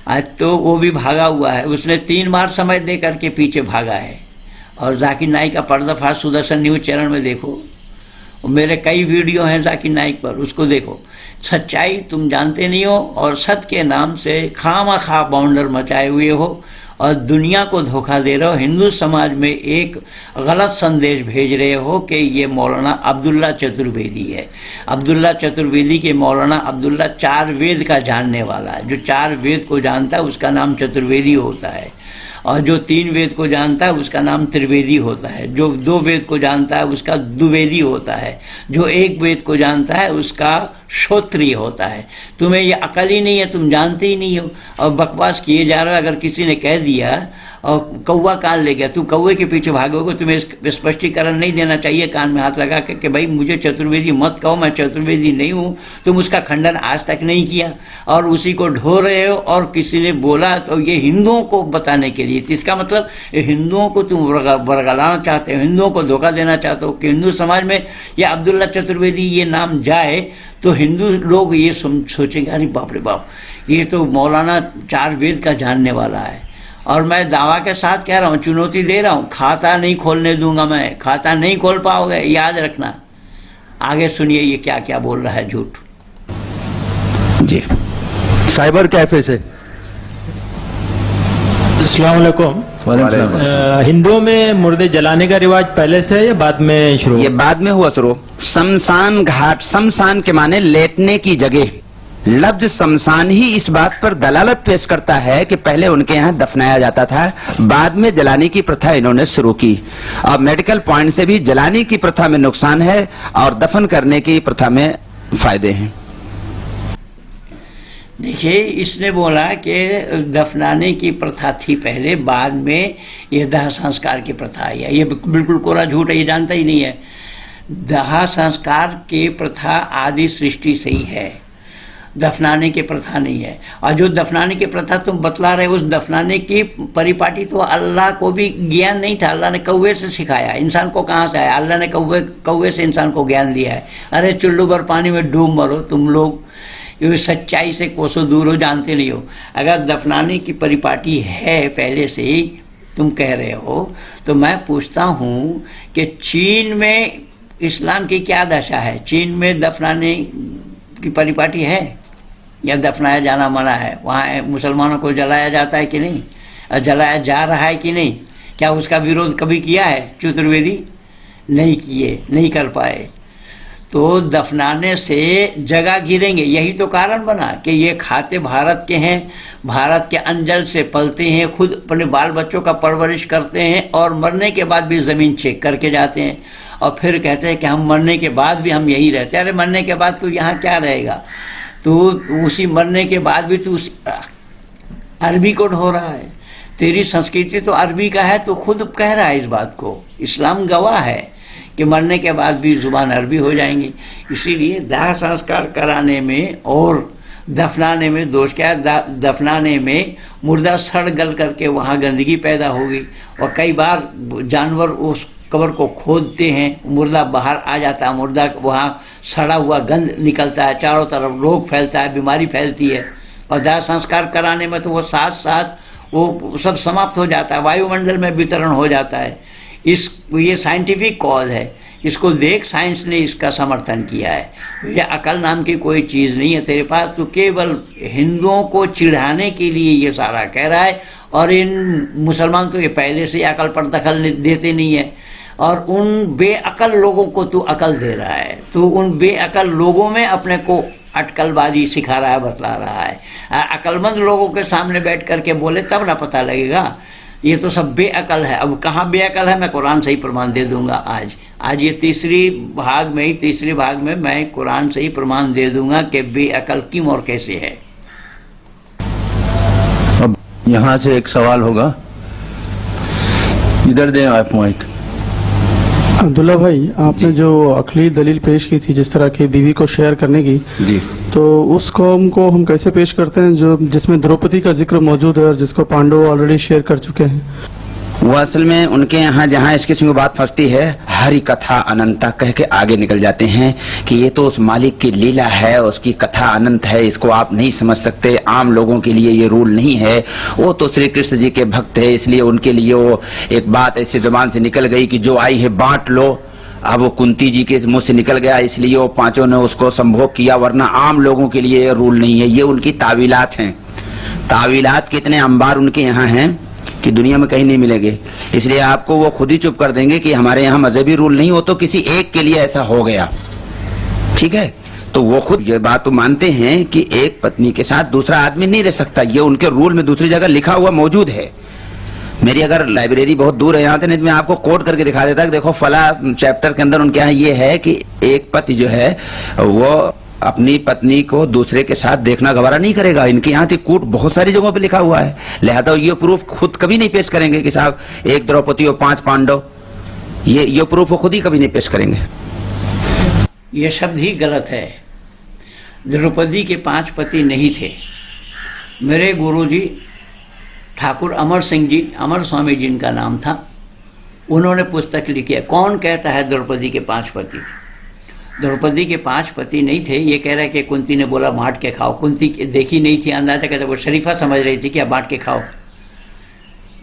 आज तो वो भी भागा हुआ है। उसने 3 बार समय दे करके पीछे भागा है। और जाकिर नाइक का पर्दाफाश सुदर्शन न्यूज़ चैनल में देखो, मेरे कई वीडियो हैं जाकिर नाइक पर, उसको देखो। सच्चाई तुम जानते नहीं हो, और सत्य के नाम से खामखा बाउंडर मचाए हुए हो, और दुनिया को धोखा दे रहे हो। हिंदू समाज में एक गलत संदेश भेज रहे हो कि ये मौलाना अब्दुल्ला चतुर्वेदी है। अब्दुल्ला चतुर्वेदी के मौलाना अब्दुल्ला 4 वेद का जानने वाला है। जो 4 वेद को जानता है उसका नाम चतुर्वेदी होता है, और जो 3 वेद को जानता है उसका नाम त्रिवेदी होता है। जो 2 वेद को जानता है उसका द्विवेदी होता है। जो 1 वेद को जानता है उसका श्रोत्रिय होता है। तुम्हें ये अकल ही नहीं है, तुम जानते ही नहीं हो, और बकवास किए जा रहे हो। अगर किसी ने कह दिया और कौवा कान ले गया, तुम कौवे के पीछे भागोगे, तुम्हें स्पष्टीकरण नहीं देना चाहिए कान में हाथ लगा के कि भाई मुझे चतुर्वेदी मत कहो, मैं चतुर्वेदी नहीं हूँ। तुम उसका खंडन आज तक नहीं किया और उसी को ढो रहे हो। और किसी ने बोला तो ये हिंदुओं को बताने के लिए, इसका मतलब हिंदुओं को तुम बरगलाना चाहते हो, हिंदुओं को धोखा देना चाहते हो कि हिंदू समाज में या अब्दुल्ला चतुर्वेदी ये नाम जाए तो हिंदू लोग ये सोचेंगे अरे बाप रे बाप, ये तो मौलाना 4 वेद का जानने वाला है। और मैं दावा के साथ कह रहा हूँ, चुनौती दे रहा हूँ, खाता नहीं खोलने दूंगा मैं, खाता नहीं खोल पाओगे, याद रखना। आगे सुनिए ये क्या क्या बोल रहा है झूठ। जी साइबर कैफे से। अस्सलाम वालेकुम। हिंदुओं में मुर्दे जलाने का रिवाज पहले से है या बाद में शुरू? ये बाद में हुआ शुरू। शमशान घाट, शमशान के माने लेटने की जगह। लफ्ज शमशान ही इस बात पर दलालत पेश करता है कि पहले उनके यहाँ दफनाया जाता था, बाद में जलाने की प्रथा इन्होंने शुरू की। अब मेडिकल पॉइंट से भी जलाने की प्रथा में नुकसान है और दफन करने की प्रथा में फायदे हैं। देखिए, इसने बोला कि दफनाने की प्रथा थी पहले, बाद में ये दाह संस्कार की प्रथा आई है। ये बिल्कुल कोरा झूठ है, ये जानता ही नहीं है। दाह संस्कार की प्रथा आदि सृष्टि से ही है, दफनाने की प्रथा नहीं है। और जो दफनाने की प्रथा तुम बतला रहे हो, उस दफनाने की परिपाटी तो अल्लाह को भी ज्ञान नहीं था, अल्लाह ने कौवे से सिखाया। इंसान को कहाँ से आया? अल्लाह ने कौवे से इंसान को ज्ञान दिया है। अरे चुल्लू भर पानी में डूब मरो, तुम लोग ये सच्चाई से कोसों दूर हो, जानते नहीं हो। अगर दफनाने की परिपाटी है पहले से ही तुम कह रहे हो, तो मैं पूछता हूँ कि चीन में इस्लाम की क्या दशा है? चीन में दफनाने की परिपाटी है या दफनाया जाना मना है? वहाँ मुसलमानों को जलाया जाता है कि नहीं, और जलाया जा रहा है कि नहीं? क्या उसका विरोध कभी किया है चतुर्वेदी? नहीं किए, नहीं कर पाए। तो दफनाने से जगह गिरेंगे, यही तो कारण बना कि ये खाते भारत के हैं, भारत के अंजल से पलते हैं, खुद अपने बाल बच्चों का परवरिश करते हैं और मरने के बाद भी ज़मीन चेक करके जाते हैं और फिर कहते हैं कि हम मरने के बाद भी हम यहीं रहते हैं। अरे मरने के बाद तो यहाँ क्या रहेगा? तो उसी मरने के बाद भी तो अरबी को ढो रहा है। तेरी संस्कृति तो अरबी का है, तो खुद कह रहा है इस बात को। इस्लाम गवाह है कि मरने के बाद भी ज़ुबान अरबी हो जाएंगी। इसीलिए दाह संस्कार कराने में और दफनाने में दोष क्या है? दफनाने में मुर्दा सड़ गल करके वहाँ गंदगी पैदा होगी और कई बार जानवर उस कब्र को खोदते हैं, मुर्दा बाहर आ जाता है, मुर्दा वहाँ सड़ा हुआ गंध निकलता है, चारों तरफ रोग फैलता है, बीमारी फैलती है। और दाह संस्कार कराने में तो वो साथ साथ वो सब समाप्त हो जाता है, वायुमंडल में वितरण हो जाता है। ये साइंटिफिक कॉज है, इसको देख, साइंस ने इसका समर्थन किया है। ये अकल नाम की कोई चीज़ नहीं है तेरे पास, तो केवल हिंदुओं को चिढ़ाने के लिए ये सारा कह रहा है। और इन मुसलमान तो ये पहले से अकल पर दखल देते नहीं है और उन बेअकल लोगों को तू अकल दे रहा है। तो उन बेअकल लोगों में अपने को अटकलबाजी सिखा रहा है, बतला रहा है। अकलमंद लोगों के सामने बैठ करके बोले तब ना पता लगेगा। ये तो सब बेअकल है। अब कहाँ बेअकल है, मैं कुरान से ही प्रमाण दे दूंगा। आज ये तीसरे भाग में मैं कुरान से ही प्रमाण दे दूंगा कि बेअकल क्यों और कैसे है। अब यहाँ से एक सवाल होगा, इधर दें आप माइक। अब्दुल्ला भाई, आपने जो अखिली दलील पेश की थी जिस तरह की बीवी को शेयर करने की, जी, तो उस कौम को हम कैसे पेश करते हैं जो जिसमें द्रौपदी का जिक्र मौजूद है और जिसको पांडव ऑलरेडी शेयर कर चुके हैं? वो असल में उनके यहाँ जहाँ इस किस्म की बात फंसती है, हरि कथा अनंता कह के आगे निकल जाते हैं कि ये तो उस मालिक की लीला है, उसकी कथा अनंत है, इसको आप नहीं समझ सकते, आम लोगों के लिए ये रूल नहीं है। वो तो श्री कृष्ण जी के भक्त है, इसलिए उनके लिए वो एक बात ऐसी जुबान से निकल गई कि जो आई है बांट लो। अब वो कुंती जी के मुंह से निकल गया, इसलिए वो पांचों ने उसको संभोग किया, वरना आम लोगों के लिए ये रूल नहीं है। ये उनकी तावीलात हैं। तावीलात कितने अंबार उनके यहाँ हैं कि दुनिया में कहीं नहीं मिलेंगे। इसलिए आपको वो खुद ही चुप कर देंगे कि हमारे यहाँ मजहबी रूल नहीं हो, तो किसी एक के लिए ऐसा हो गया, ठीक है। तो वो खुद ये बात तो मानते हैं कि एक पत्नी के साथ दूसरा आदमी नहीं रह सकता, ये उनके रूल में दूसरी जगह लिखा हुआ मौजूद है। मेरी अगर लाइब्रेरी बहुत दूर है यहाँ से, नहीं तो मैं आपको कोट करके दिखा देता कि देखो फला चैप्टर के अंदर उनके यहाँ ये है कि एक पति जो है वो अपनी पत्नी को दूसरे के साथ देखना गवारा नहीं करेगा। इनके यहाँ थी कूट बहुत सारी जगहों पे लिखा हुआ है, लिहाजा ये प्रूफ खुद कभी नहीं पेश करेंगे कि साहब एक द्रौपदी और 5 पांडव, ये प्रूफ वो खुद ही कभी नहीं पेश करेंगे। ये शब्द ही गलत है। द्रौपदी के 5 पति नहीं थे। मेरे गुरुजी ठाकुर अमर सिंह जी, अमर स्वामी जी इनका नाम था, उन्होंने पुस्तक लिखी है। कौन कहता है द्रौपदी के 5 पति थे? द्रौपदी के 5 पति नहीं थे। ये कह रहा है कि कुंती ने बोला बांट के खाओ। कुंती देखी नहीं थी, अंदाजा कहता वो शरीफा समझ रही थी कि आप बांट के खाओ।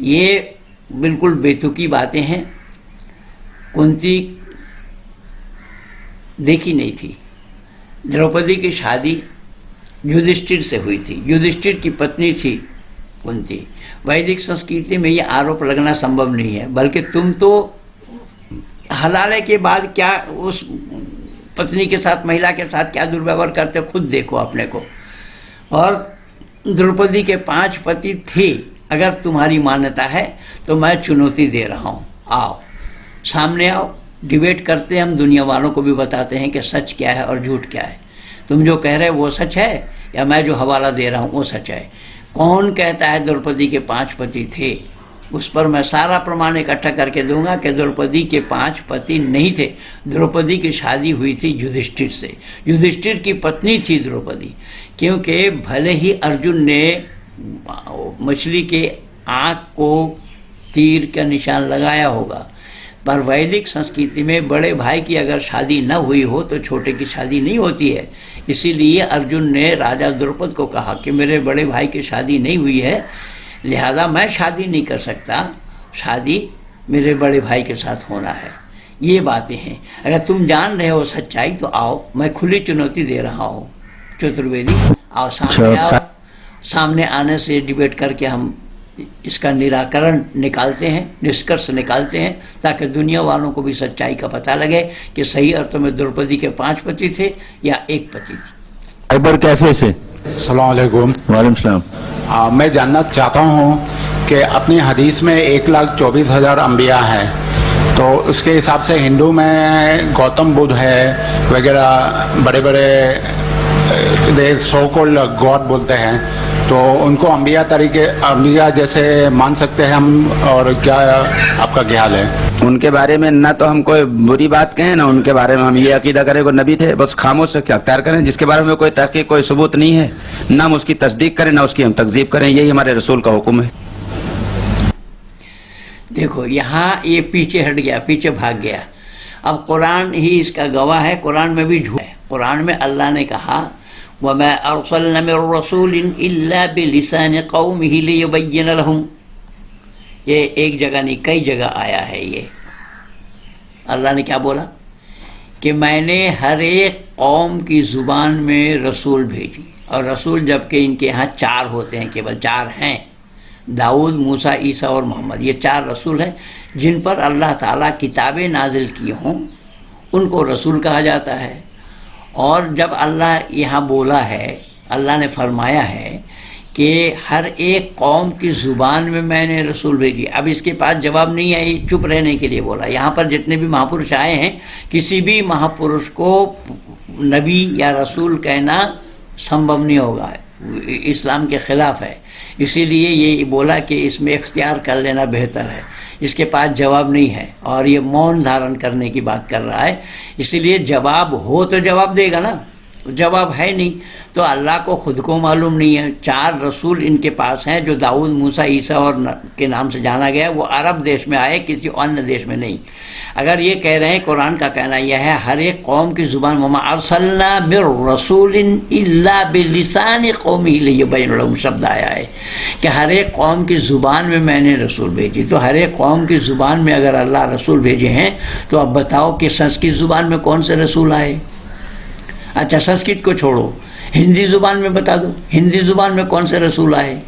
ये बिल्कुल बेतुकी बातें हैं। कुंती देखी नहीं थी। द्रौपदी की शादी युधिष्ठिर से हुई थी। युधिष्ठिर की पत्नी थी कुंती। वैदिक संस्कृति में ये आरोप लगना संभव नहीं है, बल्कि तुम तो हलाले के बाद क्या उस पत्नी के साथ, महिला के साथ क्या दुर्व्यवहार करते खुद देखो अपने को। और द्रौपदी के 5 पति थे। अगर तुम्हारी मान्यता है तो मैं चुनौती दे रहा हूँ, आओ सामने आओ, डिबेट करते हैं। हम दुनिया वालों को भी बताते हैं कि सच क्या है और झूठ क्या है। तुम जो कह रहे हो वो सच है या मैं जो हवाला दे रहा हूँ वो सच है? कौन कहता है द्रौपदी के 5 पति थे? उस पर मैं सारा प्रमाण इकट्ठा करके दूंगा कि द्रौपदी के 5 पति नहीं थे। द्रौपदी की शादी हुई थी युधिष्ठिर से। युधिष्ठिर की पत्नी थी द्रौपदी। क्योंकि भले ही अर्जुन ने मछली के आँख को तीर का निशान लगाया होगा, पर वैदिक संस्कृति में बड़े भाई की अगर शादी न हुई हो तो छोटे की शादी नहीं होती है। इसीलिए अर्जुन ने राजा द्रौपद को कहा कि मेरे बड़े भाई की शादी नहीं हुई है, लिहाजा मैं शादी नहीं कर सकता, शादी मेरे बड़े भाई के साथ होना है। ये बातें हैं। अगर तुम जान रहे हो सच्चाई तो आओ, मैं खुली चुनौती दे रहा हूँ। चतुर्वेदी आओ, सामने आओ। सामने आने से डिबेट करके हम इसका निराकरण निकालते हैं, निष्कर्ष निकालते हैं, ताकि दुनिया वालों को भी सच्चाई का पता लगे कि सही अर्थों में द्रौपदी के 5 पति थे या 1 पति थी। साइबर कैफे से। अस्सलाम वालेकुम। वालेकुम सलाम। मैं जानना चाहता हूँ कि अपनी हदीस में 1,24,000 अम्बिया हैं, तो उसके हिसाब से हिंदू में गौतम बुद्ध है वगैरह, बड़े बड़े सो कॉल्ड गॉड बोलते हैं, तो उनको अम्बिया जैसे मान सकते हैं हम, और क्या आपका ख्याल है? उनके बारे में ना तो हम कोई बुरी बात कहें ना उनके बारे में हम ये अकीदा करें कि नबी थे, बस खामोश अख्तियार करें। जिसके बारे में कोई तहकीक, कोई सबूत नहीं है, ना हम उसकी तस्दीक करें ना उसकी हम तकजीब करें। यही हमारे रसूल का हुक्म है। देखो यहाँ ये पीछे हट गया, पीछे भाग गया। अब कुरान ही इसका गवाह है। कुरान में भी झूठ है। कुरान में अल्लाह ने कहा वमा अरसलना मिर रसूलिन इल्ला बिलिसान कौमिही लियुबय्यिन लहुम। ये एक जगह नहीं, कई जगह आया है। ये अल्लाह ने क्या बोला कि मैंने हर एक कौम की ज़ुबान में रसूल भेजी। और रसूल जबकि इनके यहाँ 4 होते हैं, केवल 4 हैं, दाऊद, मूसा, ईसा और मोहम्मद। ये 4 रसूल हैं जिन पर अल्लाह ताला किताबें नाजिल की हों, उनको रसूल कहा जाता है। और जब अल्लाह यहाँ बोला है, अल्लाह ने फरमाया है कि हर एक कौम की ज़ुबान में मैंने रसूल भेजी। अब इसके पास जवाब नहीं है, ये चुप रहने के लिए बोला। यहाँ पर जितने भी महापुरुष आए हैं, किसी भी महापुरुष को नबी या रसूल कहना संभव नहीं होगा, इस्लाम के ख़िलाफ़ है। इसीलिए ये बोला कि इसमें इख्तियार कर लेना बेहतर है। इसके पास जवाब नहीं है और ये मौन धारण करने की बात कर रहा है। इसीलिए जवाब हो तो जवाब देगा ना, जवाब है नहीं तो अल्लाह को ख़ुद को मालूम नहीं है। 4 रसूल इनके पास हैं जो दाऊद, मूसा, ईसा और के नाम से जाना गया। वो अरब देश में आए, किसी अन्य देश में नहीं। अगर ये कह रहे हैं, कुरान का कहना यह है हर एक कौम की ज़ुबान, वमा अरसलना मिर रसूलिन इल्ला बिलिसान कौमिही लियुबय्यिन लहुम शब्द आया है कि हर एक कौम की ज़ुबान में मैंने रसूल भेजी। तो हर एक कौम की ज़ुबान में अगर अल्लाह रसूल भेजे हैं तो अब बताओ कि संस्कृत ज़ुबान में कौन से रसूल आए? अच्छा, संस्कृत को छोड़ो, हिंदी ज़ुबान में बता दो, हिंदी ज़ुबान में कौन से रसूल आए?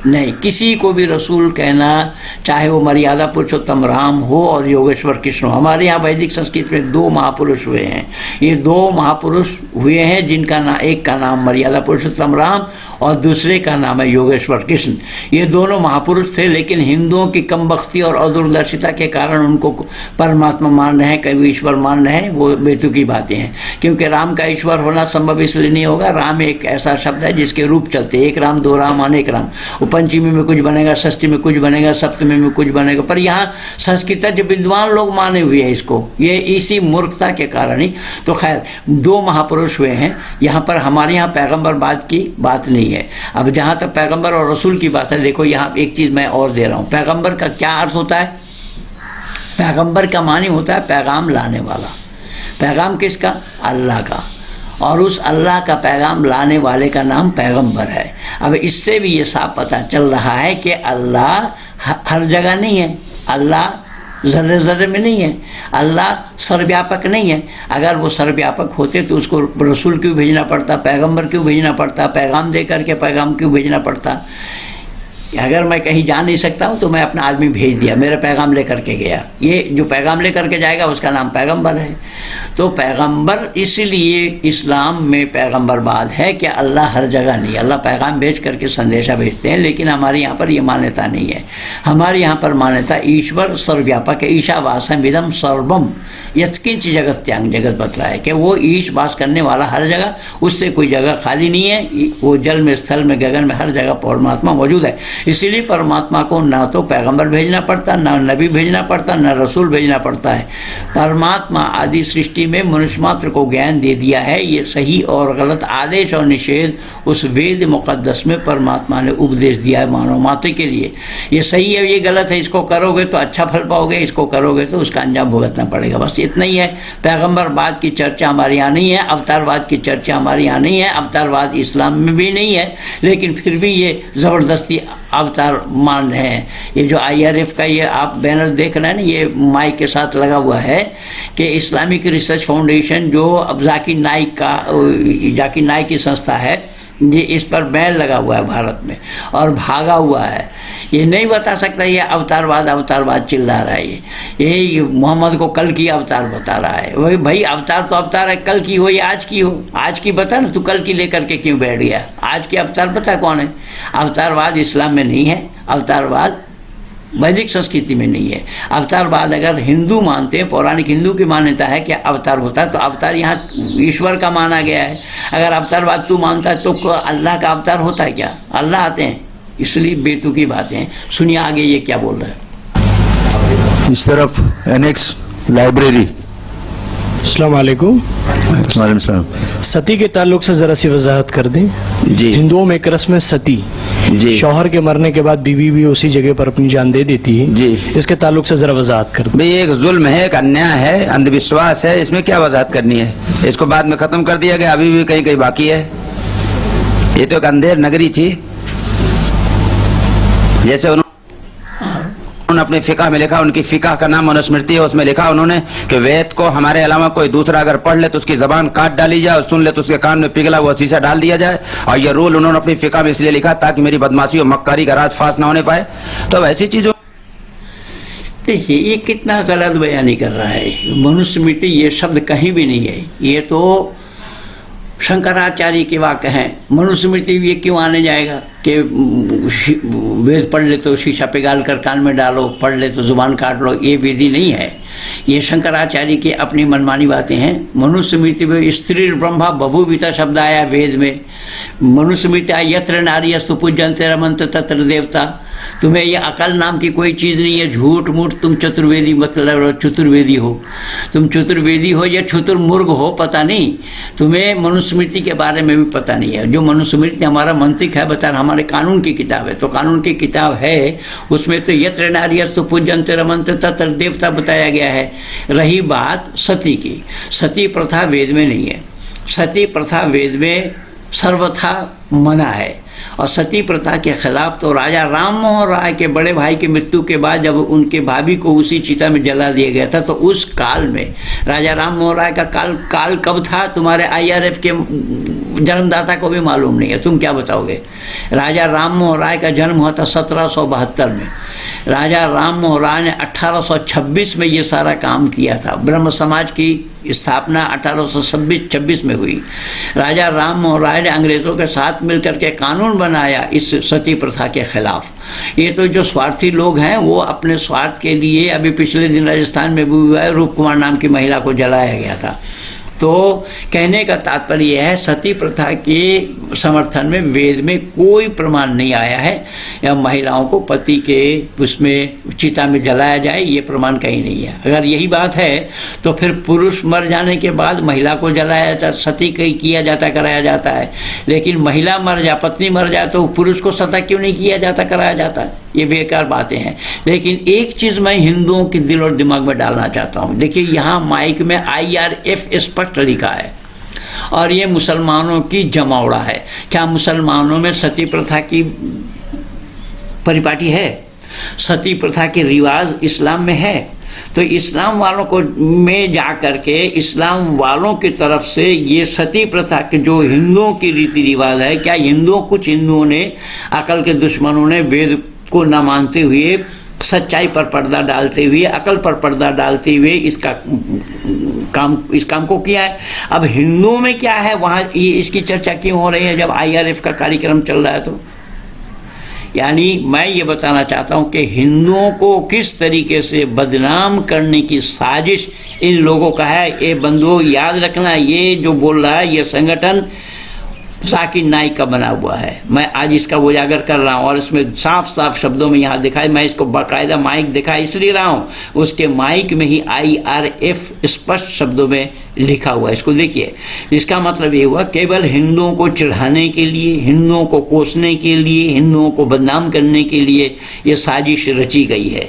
नहीं, किसी को भी रसूल कहना, चाहे वो मर्यादा पुरुषोत्तम राम हो और योगेश्वर कृष्ण हो। हमारे यहाँ वैदिक संस्कृत में 2 महापुरुष हुए हैं। ये 2 महापुरुष हुए हैं जिनका एक का नाम मर्यादा पुरुषोत्तम राम और दूसरे का नाम है योगेश्वर कृष्ण। ये दोनों महापुरुष थे, लेकिन हिंदुओं की कमबख्ती और अदूरदर्शिता के कारण उनको परमात्मा मान रहे हैं, कभी ईश्वर मान रहे हैं, वो बेतुकी बातें हैं। क्योंकि राम का ईश्वर होना संभव इसलिए नहीं होगा। राम एक ऐसा शब्द है जिसके रूप चलते, एक राम, 2 राम, अनेक राम। पंचमी में कुछ बनेगा, षष्ठी में कुछ बनेगा, सप्तमी में कुछ बनेगा, पर यहाँ संस्कृतज्ञ विद्वान लोग माने हुए हैं इसको, ये इसी मूर्खता के कारण ही। तो खैर 2 महापुरुष हुए हैं। यहाँ पर हमारे यहाँ पैगंबरवाद की बात नहीं है। अब जहाँ तक पैगंबर और रसूल की बात है, देखो यहाँ एक चीज़ मैं और दे रहा हूँ। पैगंबर का क्या अर्थ होता है? पैगंबर का मानी होता है पैगाम लाने वाला। पैगाम किसका? अल्लाह का। और उस अल्लाह का पैगाम लाने वाले का नाम पैगंबर है। अब इससे भी ये साफ पता चल रहा है कि अल्लाह हर जगह नहीं है, अल्लाह ज़र्रे ज़र्रे में नहीं है, अल्लाह सर्वव्यापक नहीं है। अगर वो सर्वव्यापक होते तो उसको रसूल क्यों भेजना पड़ता, पैगंबर क्यों भेजना पड़ता, पैगाम दे करके पैगाम क्यों भेजना पड़ता? अगर मैं कहीं जा नहीं सकता हूँ तो मैं अपना आदमी भेज दिया, मेरा पैगाम लेकर के गया। ये जो पैगाम लेकर के जाएगा उसका नाम पैगंबर है। तो पैगंबर, इसलिए इस्लाम में पैगंबरवाद है कि अल्लाह हर जगह नहीं, अल्लाह पैगाम भेज करके संदेशा भेजते हैं। लेकिन हमारे यहाँ पर ये मान्यता नहीं है। हमारे यहाँ पर मान्यता ईश्वर सर्वव्यापक है। ईशावासम इदम सर्वम यत्किंच जगत्यांग, जगत बतला है कि वो ईश वास करने वाला हर जगह, उससे कोई जगह खाली नहीं है। वो जल में, स्थल में, गगन में, हर जगह परमात्मा मौजूद है। इसीलिए परमात्मा को ना तो पैगंबर भेजना पड़ता, ना नबी भेजना पड़ता, ना रसूल भेजना पड़ता है। परमात्मा आदि सृष्टि में मनुष्य मात्र को ज्ञान दे दिया है। ये सही और गलत आदेश और निषेध उस वेद मुक़द्दस में परमात्मा ने उपदेश दिया है मानव मात्र के लिए। ये सही है, ये गलत है, इसको करोगे तो अच्छा फल पाओगे, इसको करोगे तो उसका अंजाम भुगतना पड़ेगा। बस इतना ही है। पैगंबरवाद की चर्चा हमारे यहाँ नहीं है, अवतारवाद की चर्चा हमारे यहाँ नहीं है। अवतारवाद इस्लाम में भी नहीं है, लेकिन फिर भी ये ज़बरदस्ती अवतार मान रहे हैं। ये जो IRF का ये आप बैनर देख रहे हैं ना, ये माइक के साथ लगा हुआ है कि इस्लामिक रिसर्च फाउंडेशन, जो अब जाकिर नाइक की संस्था है, ये इस पर बैन लगा हुआ है भारत में और भागा हुआ है। ये नहीं बता सकता ये अवतारवाद चिल्ला रहा है। ये मोहम्मद को कल की अवतार बता रहा है। वही भाई, अवतार तो अवतार है, कल की हो या आज की हो। आज की बता ना, तू कल की लेकर के क्यों बैठ गया? आज की अवतार पता कौन है? अवतारवाद इस्लाम में नहीं है, अवतारवाद वैदिक संस्कृति में नहीं है। अवतारवाद अगर हिंदू मानते हैं, पौराणिक हिंदू की मान्यता है कि अवतार होता है, तो अवतार यहाँ ईश्वर का माना गया है। अगर अवतारवाद तू मानता है तो अल्लाह का अवतार होता है क्या? अल्लाह आते हैं। इसलिए बेतुकी बातें हैं। सुनिए आगे ये क्या बोल रहे हैं। इस तरफ एनेक्स लाइब्रेरी। अस्सलाम वालेकुम। वालेकुम सलाम। सती के ताल्लुक से जरा सी वजाहत कर दें। जी। हिंदुओं में एक रस्म है सती, जी। शौहर के मरने के बाद बीवी भी उसी जगह पर अपनी जान दे देती है। जी। इसके ताल्लुक से जरा वजाहत कर दें। भाई एक जुल्म है, एक अन्याय है, अंधविश्वास है, इसमें क्या वजाहत करनी है? इसको बाद में खत्म कर दिया गया, अभी भी कहीं कहीं बाकी है। ये तो एक अंधेर नगरी थी। जैसे उन्होंने अपने फिका में लिखा, उनकी फिका का नाम मनुस्मृति है, उसमें लिखा उन्होंने कि वेद को हमारे अलावा कोई दूसरा अगर पढ़ ले तो उसकी जबान काट डाली जाए, और सुन ले तो उसके कान में पिघला हुआ शीशा डाल दिया जाए। और ये रूल उन्होंने अपनी फिका में इसलिए लिखा ताकि मेरी बदमाशी और मक्कारी का राज फाश ना होने पाए। तो ऐसी चीजों, देखिए ये कितना गलत बयानी कर रहा है। मनुस्मृति ये शब्द कहीं भी नहीं है, ये तो शंकराचार्य के वाक्य हैं। मनुस्मृति ये क्यों आने जाएगा कि वेद पढ़ ले तो शीशा पिघाल कर कान में डालो, पढ़ ले तो जुबान काट लो, ये विधि नहीं है। ये शंकराचार्य की अपनी मनमानी बातें हैं। मनुस्मृति में स्त्री ब्रह्मा बहुविता शब्द आया वेद में। मनुस्मृति आया यत्र नारी अस्तु पूज्यन्ते रमन्ते तत्र देवता। तुम्हें ये अकल नाम की कोई चीज़ नहीं है, झूठ मूठ तुम चतुर्वेदी मतलब चतुर्वेदी हो, तुम चतुर्वेदी हो या चतुर्मुर्ग हो, पता नहीं। तुम्हें मनुस्मृति के बारे में भी पता नहीं है। जो मनुस्मृति हमारा मंतिक है, बता हमारे कानून की किताब है, तो कानून की किताब है, उसमें तो यत्र नार्यस्तु पूज्यन्ते रमन्ते तत्र देवता बताया गया है। रही बात सती की, सती प्रथा वेद में नहीं है। सती प्रथा वेद में सर्वथा मना है। और सती प्रथा के खिलाफ तो राजा राम मोहन राय के बड़े भाई की मृत्यु के बाद जब उनके भाभी को उसी चिता में जला दिया गया था, तो उस काल में राजा राम मोहन राय का काल कब था तुम्हारे IRF के जन्मदाता को भी मालूम नहीं है, तुम क्या बताओगे। राजा राम मोहन राय का जन्म हुआ था 1772 में। राजा राम मोहन राय ने 1826 में ये सारा काम किया था। ब्रह्म समाज की स्थापना 1826 में हुई। राजा राम मोहन राय ने अंग्रेज़ों के साथ मिलकर के कानून बनाया इस सती प्रथा के खिलाफ। ये तो जो स्वार्थी लोग हैं वो अपने स्वार्थ के लिए, अभी पिछले दिन राजस्थान में भी हुआ है, रूप कुमार नाम की महिला को जलाया गया था। तो कहने का तात्पर्य यह है, सती प्रथा के समर्थन में वेद में कोई प्रमाण नहीं आया है या महिलाओं को पति के उसमें चिता में जलाया जाए, ये प्रमाण कहीं नहीं है। अगर यही बात है तो फिर पुरुष मर जाने के बाद महिला को जलाया जाता, सती कहीं किया जाता, कराया जाता है। लेकिन महिला मर जाए, पत्नी मर जाए तो पुरुष को सती क्यों नहीं किया जाता, कराया जाता है? ये बेकार बातें हैं। लेकिन एक चीज़ मैं हिंदुओं के दिल और दिमाग में डालना चाहता हूँ। देखिए, यहाँ माइक में IRF स्पष्ट लिखा है और ये मुसलमानों की जमावड़ा है। क्या मुसलमानों में सती प्रथा की परिपाटी है? सती प्रथा के रिवाज इस्लाम में है? तो इस्लाम वालों को में जा कर के इस्लाम वालों की तरफ से ये सती प्रथा के जो हिंदुओं की रीति रिवाज है, क्या कुछ हिंदुओं ने, अकल के दुश्मनों ने वेद को न मानते हुए, सच्चाई पर पर्दा डालते हुए, अकल पर पर्दा डालते हुए इस काम को किया है। अब हिंदुओं में क्या है, वहाँ ये इसकी चर्चा क्यों हो रही है जब IRF का कार्यक्रम चल रहा है? तो यानी मैं ये बताना चाहता हूँ कि हिंदुओं को किस तरीके से बदनाम करने की साजिश इन लोगों का है। ये बंधुओं याद रखना, ये जो बोल रहा है ये संगठन जाकिर नाइक का बना हुआ है। मैं आज इसका उजागर कर रहा हूँ और इसमें साफ साफ शब्दों में यहाँ दिखाई, मैं इसको बाकायदा माइक दिखा इसलिए रहा हूँ, उसके माइक में ही IRF स्पष्ट शब्दों में लिखा हुआ है। इसको देखिए, इसका मतलब ये हुआ केवल हिंदुओं को चिढ़ाने के लिए, हिंदुओं को कोसने के लिए, हिंदुओं को बदनाम करने के लिए ये साजिश रची गई है।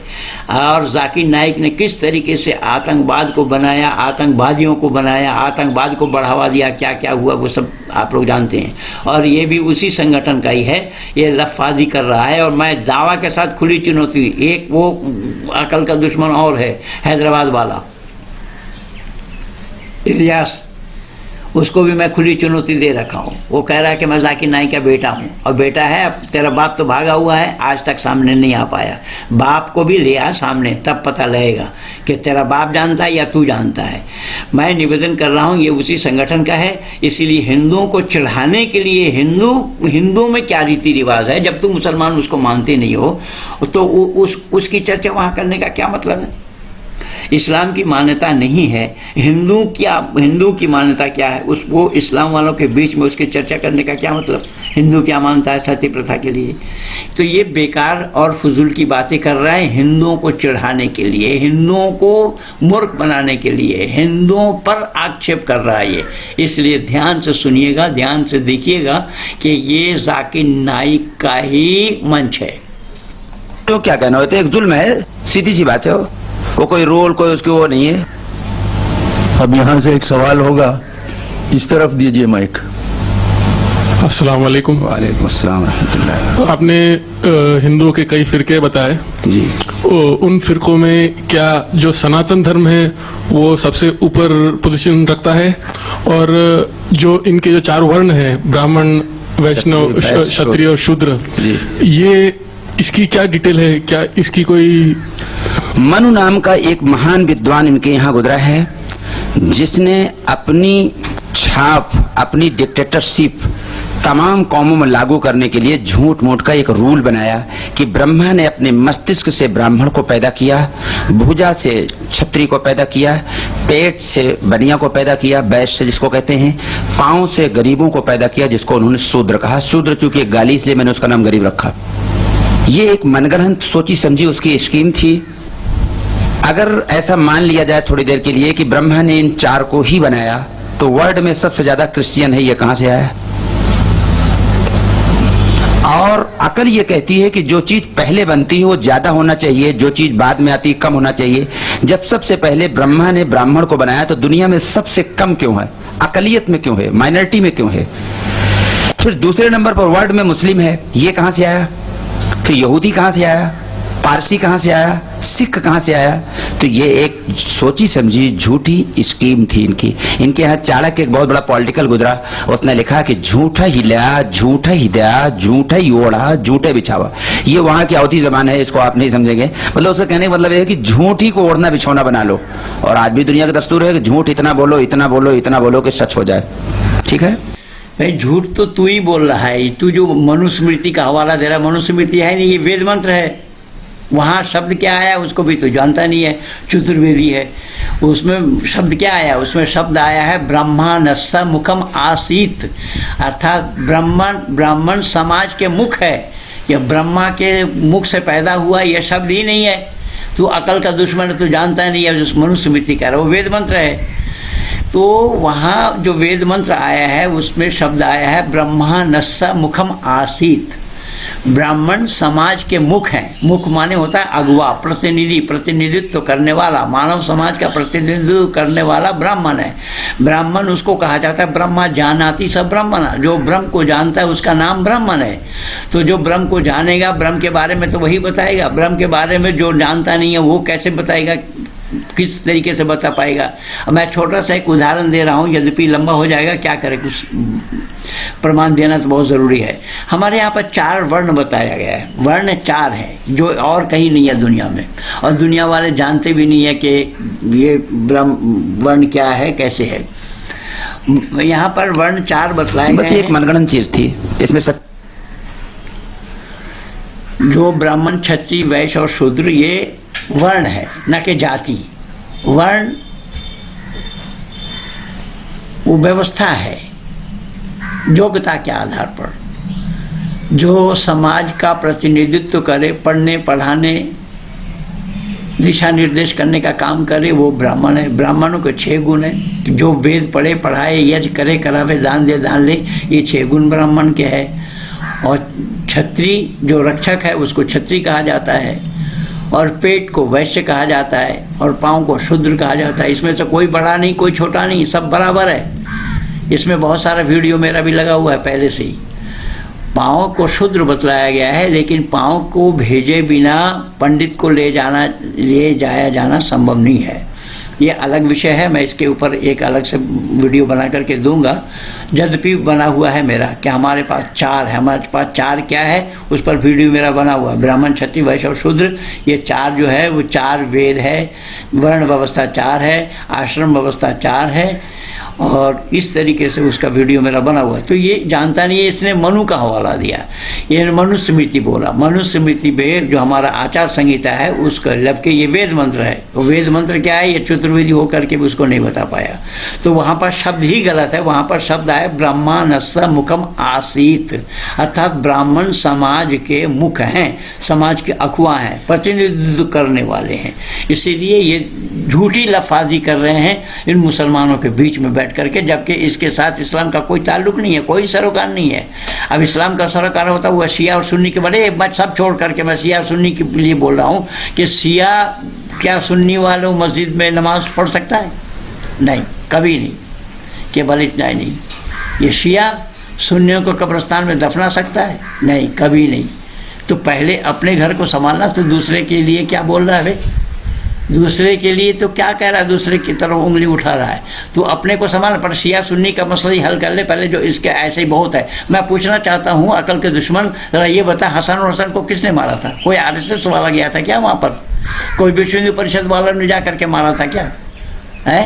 और जाकिर नाइक ने किस तरीके से आतंकवाद को बनाया, आतंकवादियों को बनाया, आतंकवाद को बढ़ावा दिया, क्या क्या हुआ वो सब आप लोग जानते हैं। और ये भी उसी संगठन का ही है, ये लफाजी कर रहा है। और मैं दावा के साथ खुली चुनौती, एक वो अकल का दुश्मन और है हैदराबाद वाला इलियास, उसको भी मैं खुली चुनौती दे रखा हूँ। वो कह रहा है कि मैं जाकिर नाइक का बेटा हूँ, और बेटा है, अब तेरा बाप तो भागा हुआ है, आज तक सामने नहीं आ पाया। बाप को भी ले आ सामने, तब पता लगेगा कि तेरा बाप जानता है या तू जानता है। मैं निवेदन कर रहा हूँ, ये उसी संगठन का है। इसीलिए हिंदुओं को चिढ़ाने के लिए, हिंदुओं में क्या रीति रिवाज है, जब तुम मुसलमान उसको मानते नहीं हो तो उसकी चर्चा वहाँ करने का क्या मतलब है? इस्लाम की मान्यता नहीं है, हिंदू की मान्यता क्या है, उसको इस्लाम वालों के बीच में उसकी चर्चा करने का क्या मतलब? हिंदू क्या मानता है सती प्रथा के लिए? तो ये बेकार और फजूल की बातें कर रहा है, हिंदुओं को चिढ़ाने के लिए, हिंदुओं को मूर्ख बनाने के लिए, हिंदुओं पर आक्षेप कर रहा है ये। इसलिए ध्यान से सुनिएगा, ध्यान से देखिएगा कि ये जाकिर नाइक का ही मंच है। तो क्या कहना होता है, एक जुल्म है, सीधी सी बात है। वो कोई रोल, कोई उसकी वो नहीं है। अब यहाँ से एक सवाल होगा, इस तरफ दीजिए माइक। अस्सलाम वालेकुम। वालेकुम अस्सलाम रहमतुल्लाह। आपने हिंदुओं के कई फिरके बताए जी। उन फिरकों में क्या जो सनातन धर्म है वो सबसे ऊपर पोजीशन रखता है, और जो इनके जो 4 वर्ण है, ब्राह्मण, वैष्णव, क्षत्रिय और शूद्र, ये इसकी क्या डिटेल है? क्या इसकी कोई? मनु नाम का एक महान विद्वान इनके यहाँ गुजरा है, जिसने अपनी छाप, अपनी डिक्टेटरशिप तमाम कौमों में लागू करने के लिए झूठ मूठ का एक रूल बनाया कि ब्रह्मा ने अपने मस्तिष्क से ब्राह्मण को पैदा किया, भुजा से क्षत्रिय को पैदा किया, पेट से बनिया को पैदा किया, वैश्य जिसको कहते हैं, पांव से गरीबों को पैदा किया, जिसको उन्होंने शूद्र कहा। शूद्र चूंकि एक गाली, इसलिए मैंने उसका नाम गरीब रखा। ये एक मनगढ़ंत सोची समझी उसकी स्कीम थी। अगर ऐसा मान लिया जाए थोड़ी देर के लिए कि ब्रह्मा ने इन 4 को ही बनाया, तो वर्ल्ड में सबसे ज्यादा क्रिश्चियन है, ये कहां से आया? और अकल ये कहती है कि जो चीज पहले बनती है वो ज्यादा होना चाहिए, जो चीज बाद में आती है कम होना चाहिए। जब सबसे पहले ब्रह्मा ने ब्राह्मण को बनाया तो दुनिया में सबसे कम क्यों है? अकलियत में क्यों है? माइनॉरिटी में क्यों है? फिर दूसरे नंबर पर वर्ड में मुस्लिम है, ये कहां से आया? फिर यहूदी कहां से आया? पारसी कहां से आया? सिख कहां से आया? तो ये एक सोची समझी झूठी स्कीम थी इनकी। इनके यहाँ चाणक्य एक बहुत बड़ा पॉलिटिकल गुजरा, उसने लिखा कि झूठा ही लिया, झूठा ही दिया, झूठा ही ओढ़ा, झूठे बिछावा। ये वहां की अवधि जबान है, इसको आप नहीं समझेंगे। मतलब उसका कहने का मतलब ये है कि झूठ ही को ओढ़ना बिछौना बना लो। और आज भी दुनिया का दस्तूर है कि झूठ इतना बोलो, इतना बोलो, इतना बोलो कि सच हो जाए। ठीक है भाई, झूठ तो तू ही बोल रहा है। तू जो मनुस्मृति का हवाला दे रहा है, मनुस्मृति है नहीं, ये वेद मंत्र है। वहाँ शब्द क्या आया उसको भी तो जानता नहीं है। चतुर्वेदी है, उसमें शब्द क्या आया? उसमें शब्द आया है ब्रह्मानस्स मुखम आसीत, अर्थात ब्राह्मण समाज के मुख है। यह ब्रह्मा के मुख से पैदा हुआ, यह शब्द ही नहीं है। तू अकल का दुश्मन है, तू जानता नहीं है। जो मनुस्मृति कह रहा है वो वेद मंत्र है। तो वहाँ जो वेद मंत्र आया है उसमें शब्द आया है ब्रह्मानस्स मुखम आसीत। ब्राह्मण समाज के मुख हैं। मुख माने होता है अगुआ, प्रतिनिधित्व करने वाला, मानव समाज का प्रतिनिधित्व करने वाला ब्राह्मण है। ब्राह्मण उसको कहा जाता है ब्रह्मा जानाति स ब्राह्मण, जो ब्रह्म को जानता है उसका नाम ब्राह्मण है। तो जो ब्रह्म को जानेगा, ब्रह्म के बारे में तो वही बताएगा। ब्रह्म के बारे में जो जानता नहीं है वो कैसे बताएगा, किस तरीके से बता पाएगा? मैं छोटा सा एक उदाहरण दे रहा हूँ, यद्यपि लंबा हो जाएगा, क्या करें, कुछ प्रमाण देना तो बहुत ज़रूरी है। हमारे यहाँ पर 4 वर्ण बताया गया है। वर्ण 4 हैं जो और कहीं नहीं है दुनिया में, और दुनिया वाले जानते भी नहीं है कि ये ब्रह्म वर्ण क्या है, कैसे है। यहाँ पर वर्ण 4 बतलाए गए हैं। बस एक मनगणन चीज थी इसमें सब। जो ब्राह्मण, क्षत्रिय, वैश्य और शूद्र ये वर्ण है, न कि जाति। वर्ण वो व्यवस्था है योग्यता के आधार पर, जो समाज का प्रतिनिधित्व करे, पढ़ने पढ़ाने, दिशा निर्देश करने का काम करे, वो ब्राह्मण है। ब्राह्मणों के 6 गुण हैं। जो वेद पढ़े पढ़ाए, यज्ञ करे करावे, दान दे दान ले, ये 6 गुण ब्राह्मण के हैं। और क्षत्रिय जो रक्षक है उसको क्षत्रिय कहा जाता है, और पेट को वैश्य कहा जाता है, और पाँव को शूद्र कहा जाता है। इसमें से कोई बड़ा नहीं, कोई छोटा नहीं, सब बराबर है। इसमें बहुत सारा वीडियो मेरा भी लगा हुआ है पहले से ही। पाँव को शूद्र बतलाया गया है, लेकिन पाँव को भेजे बिना पंडित को ले जाया जाना संभव नहीं है। ये अलग विषय है, मैं इसके ऊपर एक अलग से वीडियो बना करके दूंगा। यद्यपि बना हुआ है मेरा कि हमारे पास 4 है, हमारे पास 4 क्या है उस पर वीडियो मेरा बना हुआ है। ब्राह्मण, क्षत्रिय, वैश्य और शूद्र, ये 4 जो है वो 4 वेद है। वर्ण व्यवस्था 4 है, आश्रम व्यवस्था 4 है, और इस तरीके से उसका वीडियो मेरा बना हुआ है। तो ये जानता नहीं है, इसने मनु का हवाला दिया। ये मनुस्मृति बोला। मनुस्मृति में जो हमारा आचार संहिता है उसका जबकि ये वेद मंत्र है। तो वेद मंत्र क्या है, ये चतुर्वेदी होकर के भी उसको नहीं बता पाया। तो वहाँ पर शब्द ही गलत है। वहाँ पर शब्द आए ब्रह्मानस्स मुखम आसीत, अर्थात ब्राह्मण समाज के मुख हैं, समाज के अखुआ हैं, प्रतिनिधित्व करने वाले हैं। इसीलिए ये झूठी लफाजी कर रहे हैं इन मुसलमानों के बीच में बैठ करके, जबकि इसके साथ इस्लाम का कोई ताल्लुक नहीं है, कोई सरोकार नहीं है। अब इस्लाम का सरोकार होता हुआ शिया और सुन्नी के बड़े, मैं सब छोड़ करके मैं शिया और सुन्नी के लिए बोल रहा हूँ कि शिया क्या सुन्नी वालों मस्जिद में नमाज पढ़ सकता है? नहीं, कभी नहीं। केवल इतना ही नहीं, ये शिया सुन्नियों को कब्रिस्तान में दफना सकता है? नहीं, कभी नहीं। तो पहले अपने घर को संभालना, तो दूसरे के लिए क्या बोल रहा है भाई? दूसरे के लिए तो क्या कह रहा है, दूसरे की तरफ उंगली उठा रहा है। तो अपने को संभाल, पर शिया सुन्नी का मसला ही हल कर ले पहले। जो इसके ऐसे ही बहुत है। मैं पूछना चाहता हूँ अकल के दुश्मन, जरा ये बता, हसन और हसन को किसने मारा था? कोई RSS वाला गया था क्या वहाँ पर? कोई विश्व हिंदू परिषद वाला ने जा करके मारा था क्या है?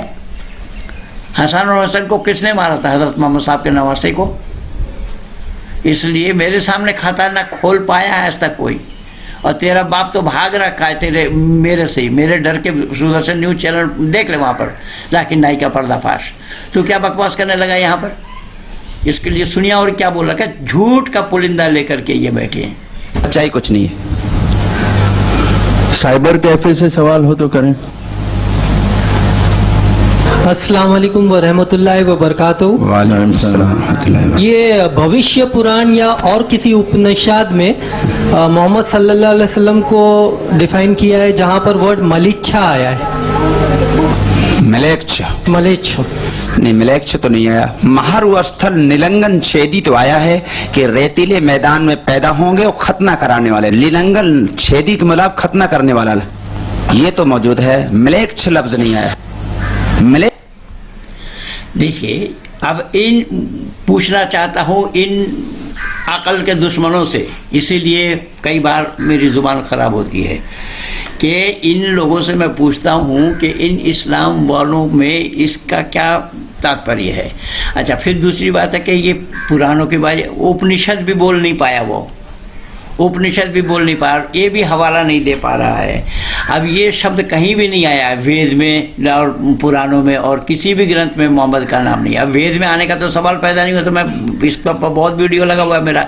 हसन और हसन को किसने मारा था? हजरत मोहम्मद साहब के नवासे को। इसलिए मेरे सामने खाता ना खोल पाया है आज तक कोई। और तेरा बाप तो भाग रखा है तेरे मेरे से, मेरे डर के। सुदर्शन न्यूज़ चैनल देख ले, वहाँ पर जाकिर नाइक का पर्दाफाश। तो क्या बकवास करने लगा यहाँ पर? इसके लिए सुनिया और क्या बोला, क्या झूठ का पुलिंदा लेकर के ये बैठे हैं। सच्चाई कुछ नहीं है। साइबर कैफे से सवाल हो तो करें। अस्सलाम वालेकुम वरहमतुल्लाहि वबरकातुहू। वालेकुम अस्सलाम। ये भविष्य पुराण या और किसी उपनिषद में मोहम्मद सल्लल्लाहु अलैहि वसल्लम को डिफाइन किया है जहाँ पर वर्ड मलिच्छा आया है? मलेच्छा। मलेच्छा। नहीं, मिलेच्छ तो नहीं आया। महारुस्थल निलंगन छेदी तो आया है कि रेतीले मैदान में पैदा होंगे और खतना कराने वाले। निलंगन छेदी के मतलब खतना करने वाला, ये तो मौजूद है। मिलेच्छ लफ्ज नहीं आया। देखिए, अब इन पूछना चाहता हूँ इन अकल के दुश्मनों से, इसीलिए कई बार मेरी जुबान खराब होती है कि इन लोगों से मैं पूछता हूँ कि इन इस्लाम वालों में इसका क्या तात्पर्य है। अच्छा, फिर दूसरी बात है कि ये पुराणों के बारे उपनिषद भी बोल नहीं पाया, वो उपनिषद भी बोल नहीं पा रहा, ये भी हवाला नहीं दे पा रहा है। अब ये शब्द कहीं भी नहीं आया वेद में और पुराणों में और किसी भी ग्रंथ में मोहम्मद का नाम नहीं है। अब वेद में आने का तो सवाल पैदा नहीं हुआ, तो मैं इस पर बहुत वीडियो लगा हुआ है मेरा।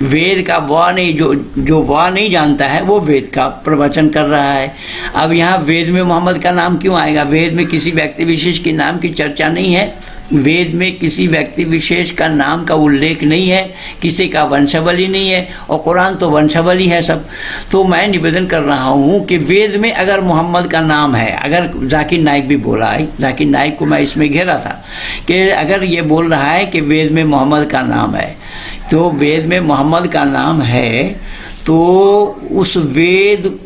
वेद का वाह नहीं, जो वाह नहीं जानता है वो वेद का प्रवचन कर रहा है। अब यहाँ वेद में मोहम्मद का नाम क्यों आएगा? वेद में किसी व्यक्ति विशेष के नाम की चर्चा नहीं है, वेद में किसी व्यक्ति विशेष का नाम का उल्लेख नहीं है, किसी का वंशावली नहीं है, और कुरान तो वंशावली है सब। तो मैं निवेदन कर रहा हूँ कि वेद में अगर मोहम्मद का नाम है, अगर जाकिर नाइक भी बोला है, जाकिर नाइक को मैं इसमें घेरा था कि अगर ये बोल रहा है कि वेद में मोहम्मद का नाम है, तो वेद में मोहम्मद का नाम है तो उस वेद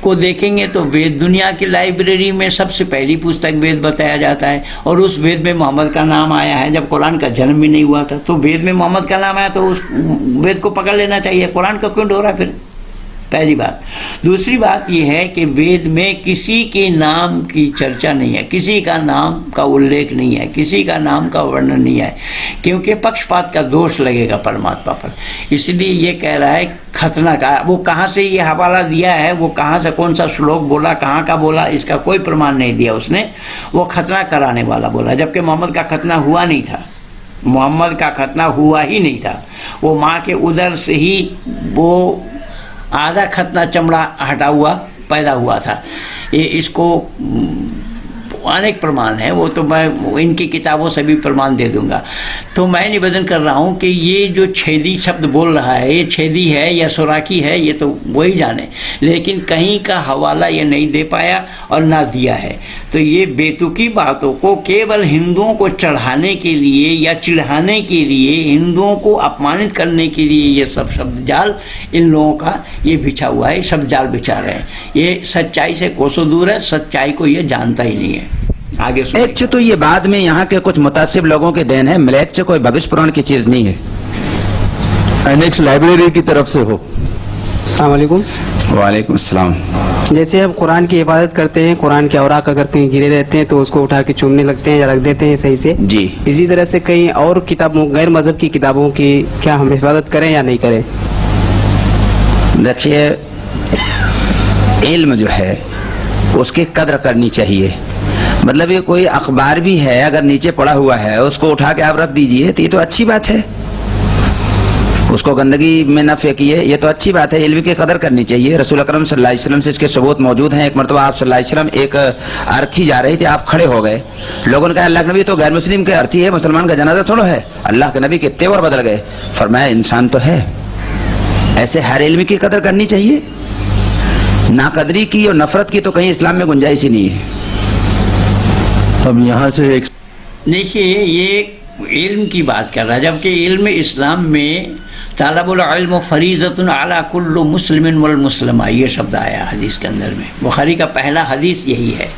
को देखेंगे तो वेद दुनिया की लाइब्रेरी में सबसे पहली पुस्तक वेद बताया जाता है, और उस वेद में मोहम्मद का नाम आया है जब कुरान का जन्म भी नहीं हुआ था। तो वेद में मोहम्मद का नाम आया तो उस वेद को पकड़ लेना चाहिए, कुरान का क्यों ढोरा फिर? पहली बात। दूसरी बात यह है कि वेद में किसी के नाम की चर्चा नहीं है, किसी का नाम का उल्लेख नहीं है, किसी का नाम का वर्णन नहीं है, क्योंकि पक्षपात का दोष लगेगा परमात्मा पर। इसलिए ये कह रहा है खतना का। वो कहाँ से ये हवाला दिया है, वो कहाँ से कौन सा श्लोक बोला, कहाँ का बोला, इसका कोई प्रमाण नहीं दिया उसने। वो खतना कराने वाला बोला, जबकि मोहम्मद का खतना हुआ नहीं था। मोहम्मद का खतना हुआ ही नहीं था। वो माँ के उदर से ही वो आधा खतना चमड़ा हटा हुआ पैदा हुआ था। ये इसको अनेक प्रमाण हैं, वो तो मैं इनकी किताबों से भी प्रमाण दे दूंगा। तो मैं निवेदन कर रहा हूँ कि ये जो छेदी शब्द बोल रहा है, ये छेदी है या सुराकी है, ये तो वही जाने, लेकिन कहीं का हवाला ये नहीं दे पाया और ना दिया है। तो ये बेतुकी बातों को केवल हिंदुओं को चढ़ाने के लिए या चिढ़ाने के लिए, हिंदुओं को अपमानित करने के लिए ये सब शब्द जाल इन लोगों का ये बिछा हुआ है, सब जाल बिछा रहे हैं। ये सच्चाई से कोसों दूर है, सच्चाई को ये जानता ही नहीं है। आगे मिलेच्छ तो ये बाद में यहाँ के कुछ मुतासिब लोगों के देन है। मिलेच्छ कोई भविष्य पुराण की चीज नहीं है। एनेक्स लाइब्रेरी की तरफ से हो। अस्सलाम वालेकुम। वालेकुम अस्सलाम। जैसे हम कुरान की हिफाजत करते हैं, कुरान के औराक अगर कहीं गिरे रहते हैं तो उसको उठा के चुनने लगते हैं या रख देते हैं सही से जी। इसी तरह से कई और किताबों, गैर मजहब की किताबों की क्या हम हिफाजत करें या नहीं करें? देखिए, इल्म जो है उसकी कद्र करनी चाहिए। मतलब ये कोई अखबार भी है, अगर नीचे पड़ा हुआ है उसको उठा के आप रख दीजिए तो ये तो अच्छी बात है, उसको गंदगी में न फेंकिए, ये तो अच्छी बात है। इल्म की कदर करनी चाहिए। रसूल अकरम सल्लल्लाहु अलैहि वसल्लम से इसके सबूत मौजूद हैं। एक मरतबा आप सल्लल्लाहु अलैहि वसल्लम एक अर्थी जा रही थी, आप खड़े हो गए, लोगों ने कहा अल्लाह के नबी तो गैर मुस्लिम के अर्थी है, मुसलमान का जनाजा थोड़ा है। अल्लाह के नबी के तेवर बदल गए, फरमाया इंसान तो है। ऐसे हर इल्म की कदर करनी चाहिए। नाकदरी की और नफरत की तो कहीं इस्लाम में गुंजाइश ही नहीं है। अब यहाँ से एक देखिए, ये इल्म की बात कर रहा है, जबकि इल्म इस्लाम में तालबुल इल्म फरीज़तुन अला कुल्लि मुस्लिमिन वल मुस्लिमा, ये शब्द आया हदीस के अंदर में। बुखारी का पहला हदीस यही है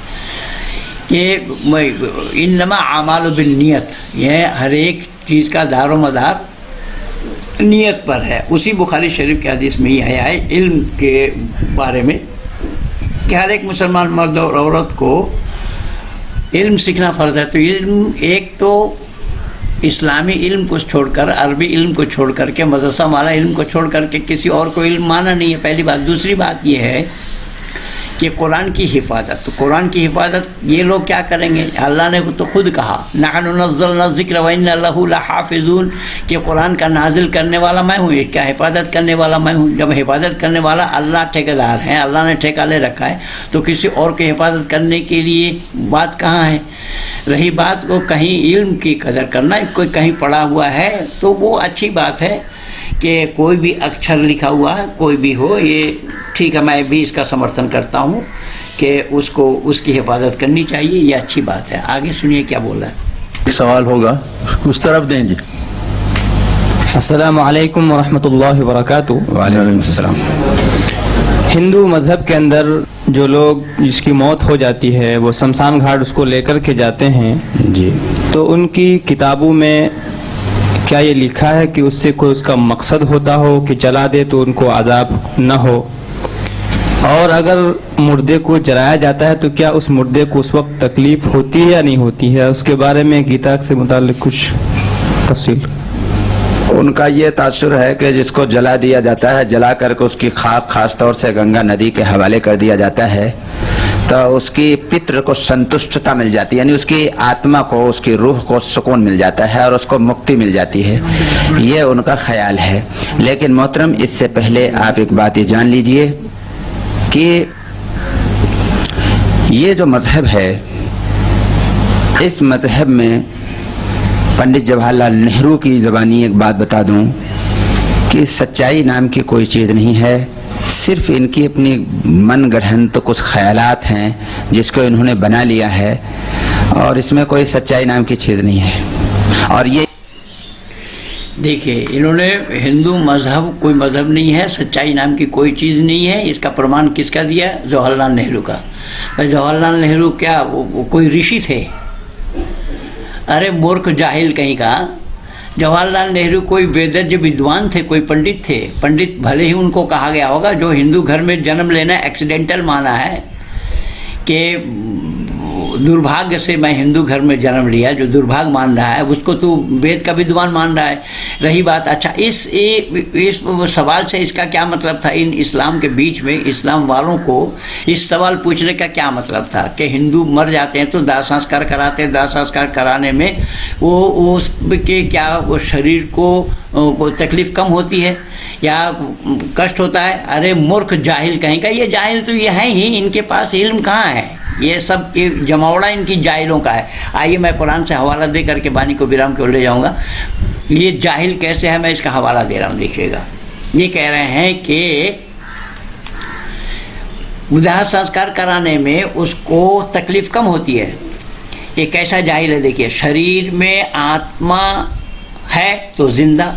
कि इन्नमा आमालु बिन्नियत, यह हर एक चीज़ का दारो मदार नियत पर है। उसी बुखारी शरीफ के हदीस में ही आया है इल्म के बारे में कि हर एक मुसलमान मर्द और औरत को इल्म सीखना फ़र्ज है। तो इल्म एक तो इस्लामी इल्म को छोड़कर, अरबी इल्म को छोड़ करके, मदरसा वाला इल्म को छोड़ करके किसी और को इल्म माना नहीं है, पहली बात। दूसरी बात यह है कि कुरान की हिफाजत, तो कुरान की हिफाजत ये लोग क्या करेंगे? अल्लाह ने तो खुद कहा नहनु नज़्ज़लना ज़िक्र व इन्ना लहू लहाफ़िज़ून, कि कुरान का नाजिल करने वाला मैं हूँ, क्या हिफाजत करने वाला मैं हूँ। जब हिफाजत करने वाला अल्लाह ठेकेदार हैं, अल्लाह ने ठेका ले रखा है, तो किसी और की हिफाजत करने के लिए बात कहाँ है? रही बात को कहीं इल्म की कदर करना, कोई कहीं पढ़ा हुआ है तो वो अच्छी बात है कि कोई भी अक्षर लिखा हुआ है, कोई भी हो, ये ठीक है, मैं भी इसका समर्थन करता हूँ कि उसको उसकी हिफाजत करनी चाहिए, ये अच्छी बात है। आगे सुनिए क्या बोल रहा है। एक सवाल होगा, उस तरफ दें जी। अस्सलाम वालेकुम वरहमतुल्लाहि वबरकातुहू। वालेकुम अस्सलाम। हिंदू मजहब के अंदर जो लोग जिसकी मौत हो जाती है वो शमशान घाट उसको लेकर के जाते हैं जी। तो उनकी किताबों में क्या ये लिखा है कि उससे कोई उसका मकसद होता हो कि जला दे तो उनको अजाब न हो, और अगर मुर्दे को जलाया जाता है तो क्या उस मुर्दे को उस वक्त तकलीफ होती है या नहीं होती है, उसके बारे में गीता से मुताल्लिक कुछ तफसील। उनका ये तासुर है कि जिसको जला दिया जाता है, जला करके उसकी खाक खास तौर से गंगा नदी के हवाले कर दिया जाता है, तो उसकी पितृ को संतुष्टता मिल जाती है, यानी उसकी आत्मा को, उसकी रूह को सुकून मिल जाता है और उसको मुक्ति मिल जाती है। ये उनका ख्याल है। लेकिन मोहतरम, इससे पहले आप एक बात ये जान लीजिए कि ये जो मजहब है, इस मजहब में पंडित जवाहरलाल नेहरू की ज़बानी एक बात बता दूं कि सच्चाई नाम की कोई चीज़ नहीं है, सिर्फ इनकी अपनी मन गढ़ंत तो कुछ ख्यालात हैं जिसको इन्होंने बना लिया है, और इसमें कोई सच्चाई नाम की चीज़ नहीं है। और ये देखिए, इन्होंने हिंदू मजहब कोई मजहब नहीं है, सच्चाई नाम की कोई चीज़ नहीं है, इसका प्रमाण किसका दिया? जवाहरलाल नेहरू का। जवाहरलाल नेहरू क्या वो कोई ऋषि थे? अरे मूर्ख जाहिल कहीं का। जवाहरलाल नेहरू कोई वेदज्ञ विद्वान थे, कोई पंडित थे। पंडित भले ही उनको कहा गया होगा, जो हिंदू घर में जन्म लेना एक्सीडेंटल माना है कि दुर्भाग्य से मैं हिंदू घर में जन्म लिया, जो दुर्भाग्य मान रहा है उसको तो वेद का विद्वान मान रहा है। रही बात, अच्छा इस सवाल से इसका क्या मतलब था? इन इस्लाम के बीच में इस्लाम वालों को इस सवाल पूछने का क्या मतलब था कि हिंदू मर जाते हैं तो दाह संस्कार कराते हैं, दाह संस्कार कराने में वो के क्या वो शरीर को तकलीफ़ कम होती है या कष्ट होता है? अरे मूर्ख जाहिल कहीं का। ये जाहिल तो ये है ही, इनके पास इल्म कहाँ है? ये सब जमावड़ा इनकी जाहिलों का है। आइए मैं कुरान से हवाला दे करके वाणी को विराम की ओर ले जाऊँगा। ये जाहिल कैसे है, मैं इसका हवाला दे रहा हूँ, देखिएगा। ये कह रहे हैं कि दाह संस्कार कराने में उसको तकलीफ़ कम होती है। ये कैसा जाहिल है? देखिए, शरीर में आत्मा है तो जिंदा,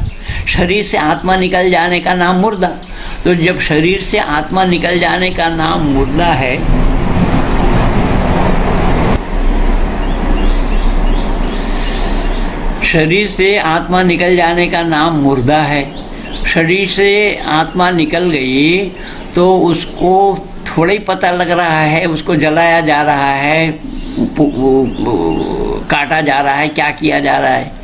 शरीर से आत्मा निकल जाने का नाम मुर्दा। तो जब शरीर से आत्मा निकल जाने का नाम मुर्दा है, शरीर से आत्मा निकल जाने का नाम मुर्दा है, शरीर से आत्मा निकल गई तो उसको थोड़ा ही पता लग रहा है, उसको जलाया जा रहा है, काटा जा रहा है, क्या किया जा रहा है।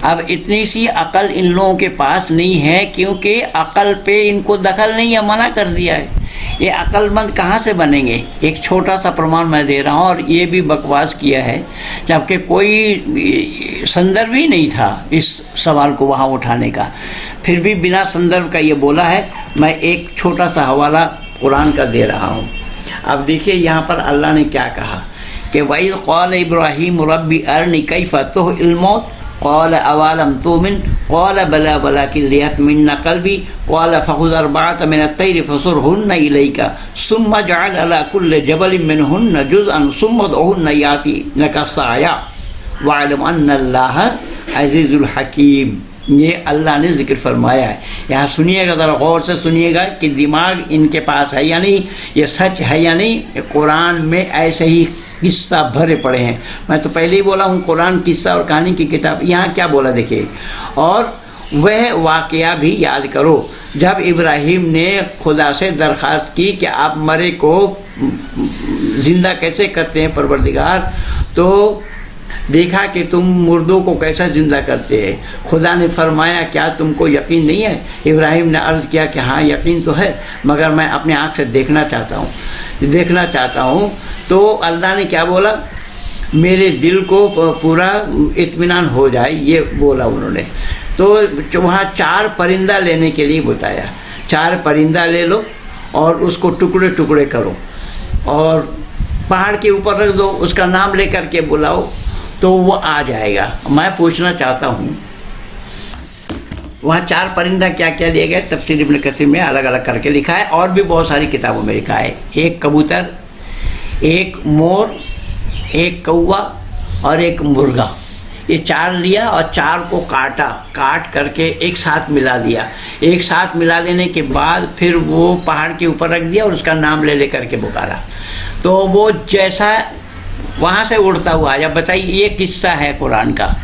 अब इतनी सी अकल इन लोगों के पास नहीं है, क्योंकि अकल पे इनको दखल नहीं है, मना कर दिया है। ये अक्लमंद कहाँ से बनेंगे? एक छोटा सा प्रमाण मैं दे रहा हूँ, और ये भी बकवास किया है, जबकि कोई संदर्भ ही नहीं था इस सवाल को वहाँ उठाने का, फिर भी बिना संदर्भ का ये बोला है। मैं एक छोटा सा हवाला कुरान का दे रहा हूँ। अब देखिए यहाँ पर अल्लाह ने क्या कहा कि वइज़ क़ाल इब्राहीम रब्बी अरनी कैफ़ तुह्यिल मौत क़ाल अवलम तुमिन क़ाल बला वलाकिन लियत्मइन्ना क़ल्बी क़ाल फ़ख़ुज़ अर्बअत मिन अत-तैर फ़सुरहुन्ना इलैका सुम्मा जअल अला कुल्लि जबलिन मिनहुन्ना जुज़अन सुम्मा उदउहुन्ना यातिनका सअया वअलम अन्नल्लाह अज़ीज़ुल हकीम। ये अल्लाह ने जिक्र फरमाया है। यहाँ सुनिएगा, ज़रा गौर से सुनिएगा कि दिमाग इनके पास है या नहीं, ये सच है या नहीं। कुरान में ऐसे ही किस्सा भरे पड़े हैं। मैं तो पहले ही बोला हूँ, कुरान किस्सा और कहानी की किताब। यहाँ क्या बोला देखिए, और वह वाक़या भी याद करो जब इब्राहीम ने खुदा से दरख्वास्त की कि आप मरे को ज़िंदा कैसे करते हैं परवरदिगार, तो देखा कि तुम मुर्दों को कैसा ज़िंदा करते हैं। खुदा ने फरमाया क्या तुमको यकीन नहीं है? इब्राहीम ने अर्ज़ किया कि हाँ यकीन तो है, मगर मैं अपने आँख से देखना चाहता हूँ। तो अल्लाह ने क्या बोला? मेरे दिल को पूरा इत्मीनान हो जाए, ये बोला उन्होंने। तो वहाँ 4 परिंदा लेने के लिए बताया, 4 परिंदा ले लो और उसको टुकड़े टुकड़े करो और पहाड़ के ऊपर रख दो, उसका नाम लेकर के बुलाओ तो वो आ जाएगा। मैं पूछना चाहता हूँ, वहाँ 4 परिंदा क्या क्या लिए गए? तफसीर इब्न कसीर में अलग अलग करके लिखा है, और भी बहुत सारी किताबों में लिखा है। एक कबूतर, एक मोर, एक कौवा और एक मुर्गा। ये 4 लिया और 4 को काट करके एक साथ मिला दिया। एक साथ मिला देने के बाद फिर वो पहाड़ के ऊपर रख दिया और उसका नाम ले करके पुकारा। तो वो जैसा वहाँ से उड़ता हुआ आया। बताइए, ये किस्सा है कुरान का,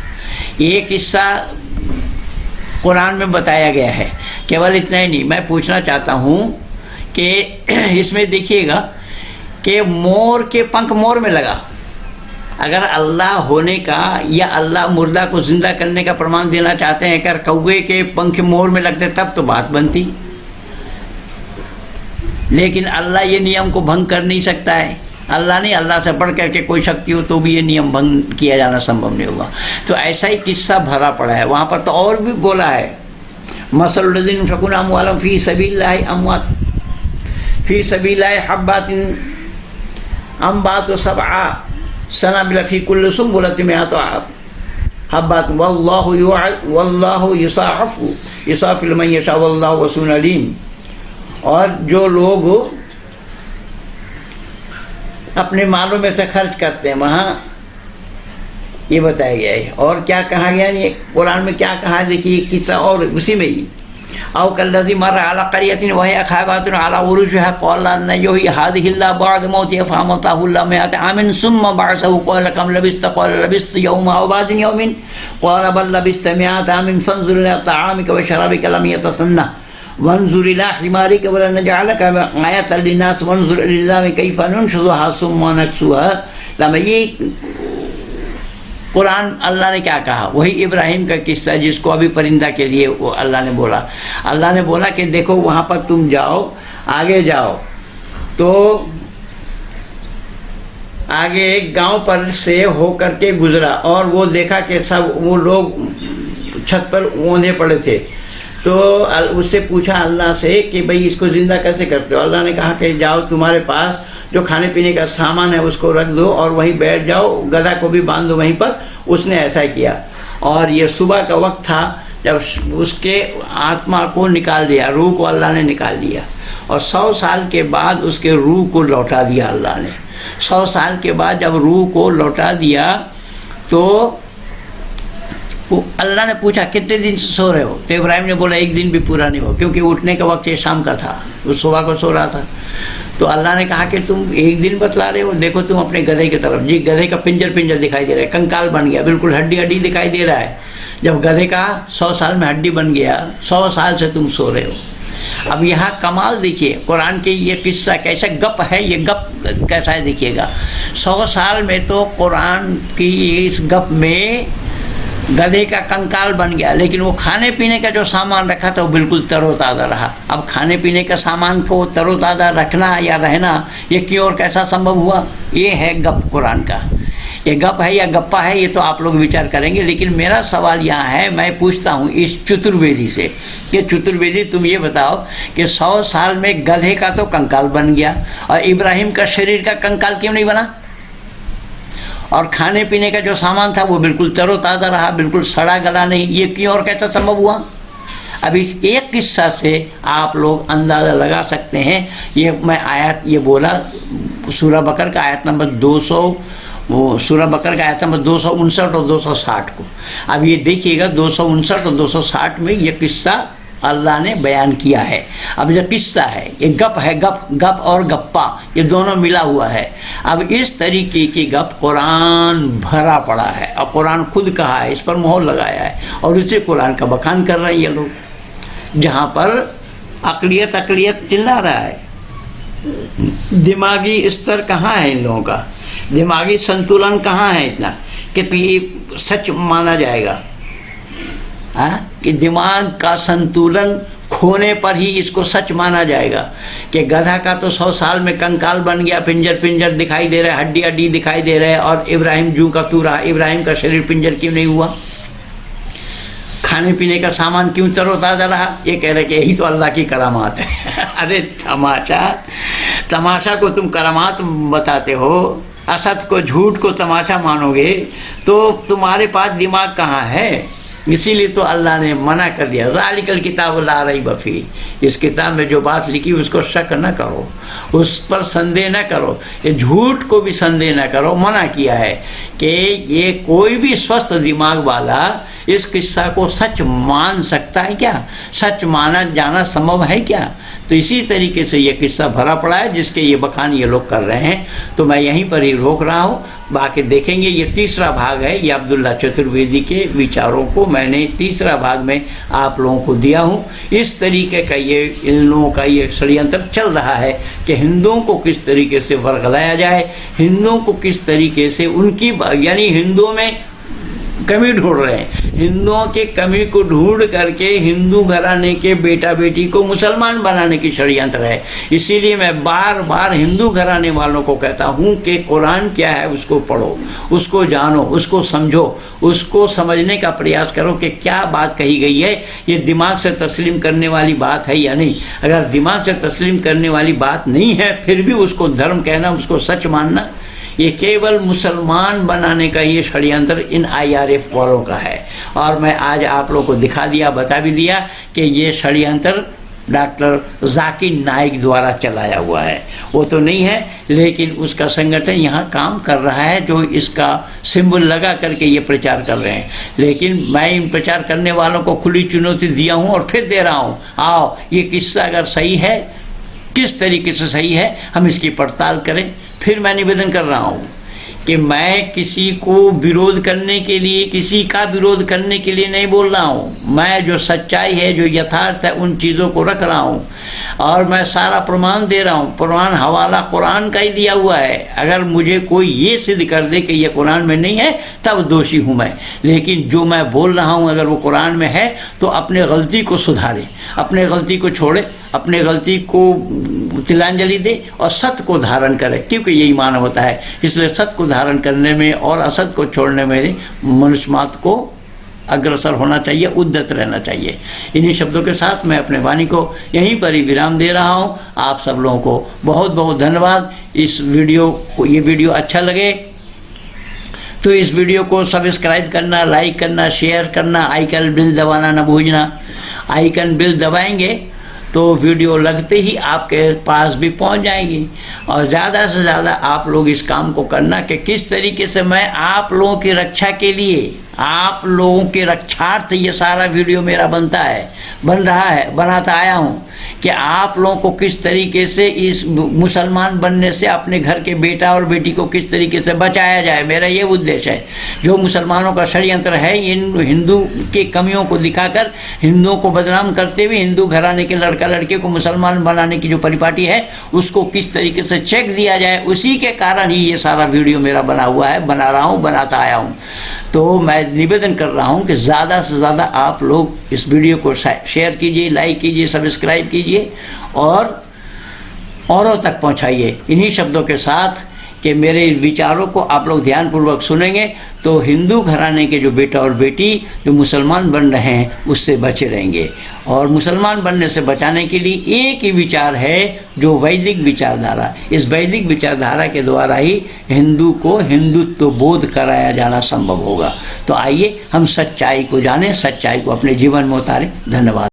ये किस्सा कुरान में बताया गया है। केवल इतना ही नहीं, मैं पूछना चाहता हूँ कि इसमें देखिएगा कि मोर के पंख मोर में लगा। अगर अल्लाह होने का या अल्लाह मुर्दा को ज़िंदा करने का प्रमाण देना चाहते हैं, अगर कौवे के पंख मोर में लगते तब तो बात बनती, लेकिन अल्लाह ये नियम को भंग कर नहीं सकता है। अल्लाह नहीं, अल्लाह से बढ़ करके कोई शक्ति हो तो भी ये नियम भंग किया जाना संभव नहीं होगा। तो ऐसा ही किस्सा भरा पड़ा है वहाँ पर। तो और भी बोला है, मसलुद्दीन फकुन अमवालम फ़ी सबीलिल्लाहि अमवात फ़ी सबीलिल्लाहि हब्बातिन अम्बातु सबआ सनाबिल फ़ी कुल्लि सुंबुलतिन मिअतु हब्बात वल्लाहु युसाफ़िल मन यशा वल्लाहु वसीउन अलीम। और जो लोग अपने मालों में से खर्च करते हैं, वहाँ ये बताया गया है। और क्या कहा गया है कुरान में, क्या कहा है देखिए किस्सा और उसी में ही। औ कल्लज़ी मर्रा अला क़रियतिन वहिय ख़ावियतुन अला उरूशिहा क़ाला न युह्यी हाज़िहि अल्लाहु बअद मौतिहा फ़अमातहु अल्लाहु मिअता आमिन सुम्मा बअसहु क़ाला कम लबिस्त क़ाला लबिस्त यौमन औ बअद यौमिन क़ाला बल लबिस्त मिअता आमिन फ़न्ज़ुर इला तआमिका व शराबिका लम यतसन्ना वन्जुर इला हिमारिक वलनजअलक आयतन लिन्नास वन्जुर इला कैफ़ नुनशुज़ुहा सुम्मा नक्सुहा। ये कुरान अल्लाह ने क्या कहा, वही इब्राहिम का किस्सा जिसको अभी परिंदा के लिए वो अल्लाह ने बोला। अल्लाह ने बोला कि देखो वहाँ पर तुम जाओ, आगे जाओ। तो आगे एक गांव पर से हो करके गुजरा और वो देखा कि सब वो लोग छत पर ओंधे पड़े थे। तो उससे पूछा अल्लाह से कि भाई इसको ज़िंदा कैसे करते हो। अल्लाह ने कहा कि जाओ, तुम्हारे पास जो खाने पीने का सामान है उसको रख दो और वहीं बैठ जाओ, गधा को भी बांध दो वहीं पर। उसने ऐसा किया और ये सुबह का वक्त था जब उसके आत्मा को निकाल दिया, रूह को अल्लाह ने निकाल दिया। और 100 साल के बाद उसके रूह को लौटा दिया अल्लाह ने। 100 साल के बाद जब रूह को लौटा दिया तो अल्लाह ने पूछा कितने दिन से सो रहे हो। तो इब्राहिम ने बोला एक दिन भी पूरा नहीं हो, क्योंकि उठने का वक्त ये शाम का था, वो सुबह को सो रहा था। तो अल्लाह ने कहा कि तुम एक दिन बतला रहे हो, देखो तुम अपने गधे की तरफ। जी, गधे का पिंजर दिखाई दे रहा है, कंकाल बन गया, बिल्कुल हड्डी दिखाई दे रहा है। जब गधे का 100 साल में हड्डी बन गया, 100 साल से तुम सो रहे हो। अब यहाँ कमाल देखिए, कुरान के ये किस्सा कैसा गप है, ये गप कैसा है देखिएगा। 100 साल में तो कुरान की इस गप में गधे का कंकाल बन गया, लेकिन वो खाने पीने का जो सामान रखा था वो बिल्कुल तरोताज़ा रहा। अब खाने पीने का सामान को तरोताज़ा रखना या रहना ये क्यों और कैसा संभव हुआ, ये है गप कुरान का। ये गप है या गप्पा है ये तो आप लोग विचार करेंगे। लेकिन मेरा सवाल यहाँ है, मैं पूछता हूँ इस चतुर्वेदी से कि चतुर्वेदी तुम ये बताओ कि 100 साल में गधे का तो कंकाल बन गया और इब्राहिम का शरीर का कंकाल क्यों नहीं बना, और खाने पीने का जो सामान था वो बिल्कुल तरोताज़ा रहा, बिल्कुल सड़ा गला नहीं, ये क्यों और कैसा संभव हुआ। अब इस एक किस्सा से आप लोग अंदाज़ा लगा सकते हैं। ये मैं आयत ये बोला सूरह बकर का आयत नंबर 200, वो सूरह बकर का आयत नंबर 259 और 260 को। अब ये देखिएगा 259 और 260 में ये किस्सा अल्लाह ने बयान किया है। अब जो किस्सा है ये गप है, गप और गप्पा ये दोनों मिला हुआ है। अब इस तरीके की गप कुरान भरा पड़ा है और कुरान खुद कहा है, इस पर मोहर लगाया है और इसे कुरान का बखान कर रहे हैं ये लोग, जहाँ पर अक़लियत चिल्ला रहा है। दिमागी स्तर कहाँ है इन लोगों का, दिमागी संतुलन कहाँ है इतना कि ये सच माना जाएगा। कि दिमाग का संतुलन खोने पर ही इसको सच माना जाएगा कि गधा का तो 100 साल में कंकाल बन गया, पिंजर दिखाई दे रहा है, हड्डी दिखाई दे रहा है, और इब्राहिम जू का तू रहा, इब्राहिम का शरीर पिंजर क्यों नहीं हुआ, खाने पीने का सामान क्यों तरोताज़ा रहा। ये कह रहे कि यही तो अल्लाह की करामात है। अरे तमाशा को तुम करामात बताते हो, असत को झूठ को तमाशा मानोगे तो तुम्हारे पास दिमाग कहाँ है। इसीलिए तो अल्लाह ने मना कर दिया, ज़ालिकल किताब ला रैब फीह, इस किताब में जो बात लिखी उसको शक न करो, उस पर संदेह न करो, ये झूठ को भी संदेह न करो। मना किया है कि ये कोई भी स्वस्थ दिमाग वाला इस किस्सा को सच मान सकता है क्या, सच माना जाना संभव है क्या। तो इसी तरीके से ये किस्सा भरा पड़ा है जिसके ये बखान ये लोग कर रहे हैं। तो मैं यहीं पर ही रोक रहा हूँ, बाकी देखेंगे। ये तीसरा भाग है, ये अब्दुल्ला चतुर्वेदी के विचारों को मैंने तीसरा भाग में आप लोगों को दिया हूँ। इस तरीके का ये इन लोगों का ये षड्यंत्र चल रहा है कि हिंदुओं को किस तरीके से वर्गलाया जाए, हिंदुओं को किस तरीके से उनकी यानी हिंदुओं में कमी ढूंढ रहे हैं, हिंदुओं के कमी को ढूंढ करके हिंदू घराने के बेटा बेटी को मुसलमान बनाने की षड्यंत्र है। इसीलिए मैं बार बार हिंदू घराने वालों को कहता हूँ कि कुरान क्या है उसको पढ़ो, उसको जानो, उसको समझो, उसको समझने का प्रयास करो कि क्या बात कही गई है, ये दिमाग से तस्लीम करने वाली बात है या नहीं। अगर दिमाग से तस्लीम करने वाली बात नहीं है फिर भी उसको धर्म कहना, उसको सच मानना, ये केवल मुसलमान बनाने का ये षड्यंत्र इन IRF वालों का है। और मैं आज आप लोगों को दिखा दिया, बता भी दिया कि ये षड्यंत्र डॉक्टर जाकिर नाइक द्वारा चलाया हुआ है। वो तो नहीं है लेकिन उसका संगठन यहाँ काम कर रहा है जो इसका सिंबल लगा करके ये प्रचार कर रहे हैं। लेकिन मैं इन प्रचार करने वालों को खुली चुनौती दिया हूँ और फिर दे रहा हूँ, आओ ये किस्सा अगर सही है, किस तरीके से सही है, हम इसकी पड़ताल करें। फिर मैं निवेदन कर रहा हूँ कि मैं किसी को विरोध करने के लिए, किसी का विरोध करने के लिए नहीं बोल रहा हूँ। मैं जो सच्चाई है, जो यथार्थ है, उन चीज़ों को रख रहा हूँ और मैं सारा प्रमाण दे रहा हूँ। प्रमाण हवाला कुरान का ही दिया हुआ है। अगर मुझे कोई ये सिद्ध कर दे कि ये कुरान में नहीं है तब दोषी हूँ मैं, लेकिन जो मैं बोल रहा हूँ अगर वो कुरान में है तो अपने गलती को सुधारे, अपने गलती को छोड़े, अपने गलती को तिलांजलि दे और सत्य को धारण करे, क्योंकि यही मानव होता है। इसलिए सत्य को धारण करने में और असत्य को छोड़ने में मनुष्य मात्र को अग्रसर होना चाहिए, उद्यत रहना चाहिए। इन्हीं शब्दों के साथ मैं अपने वाणी को यहीं पर ही विराम दे रहा हूँ। आप सब लोगों को बहुत बहुत धन्यवाद। इस वीडियो को, ये वीडियो अच्छा लगे तो इस वीडियो को सब्सक्राइब करना, लाइक करना, शेयर करना, आइकन बिल दबाना न भूलना। आइकन बिल दबाएंगे तो वीडियो लगते ही आपके पास भी पहुंच जाएगी। और ज़्यादा से ज़्यादा आप लोग इस काम को करना कि किस तरीके से मैं आप लोगों की रक्षा के लिए, आप लोगों के रक्षार्थ ये सारा वीडियो मेरा बनता है, बन रहा है, बनाता आया हूँ कि आप लोगों को किस तरीके से इस मुसलमान बनने से अपने घर के बेटा और बेटी को किस तरीके से बचाया जाए। मेरा ये उद्देश्य है। जो मुसलमानों का षड्यंत्र है इन हिंदू के कमियों को दिखाकर हिंदुओं को बदनाम करते हुए हिंदू घराने के लड़का लड़के को मुसलमान बनाने की जो परिपाटी है उसको किस तरीके से चेक दिया जाए, उसी के कारण ही ये सारा वीडियो मेरा बना हुआ है, बना रहा हूँ, बनाता आया हूँ। तो मैं निवेदन कर रहा हूँ कि ज़्यादा से ज़्यादा आप लोग इस वीडियो को शेयर कीजिए, लाइक कीजिए, सब्सक्राइब कीजिए और औरों तक पहुँचाइए। इन्हीं शब्दों के साथ कि मेरे विचारों को आप लोग ध्यानपूर्वक सुनेंगे तो हिंदू घराने के जो बेटा और बेटी जो मुसलमान बन रहे हैं उससे बचे रहेंगे। और मुसलमान बनने से बचाने के लिए एक ही विचार है जो वैदिक विचारधारा, इस वैदिक विचारधारा के द्वारा ही हिंदू को हिंदुत्व बोध कराया जाना संभव होगा। तो आइए हम सच्चाई को जानें, सच्चाई को अपने जीवन में उतारें। धन्यवाद।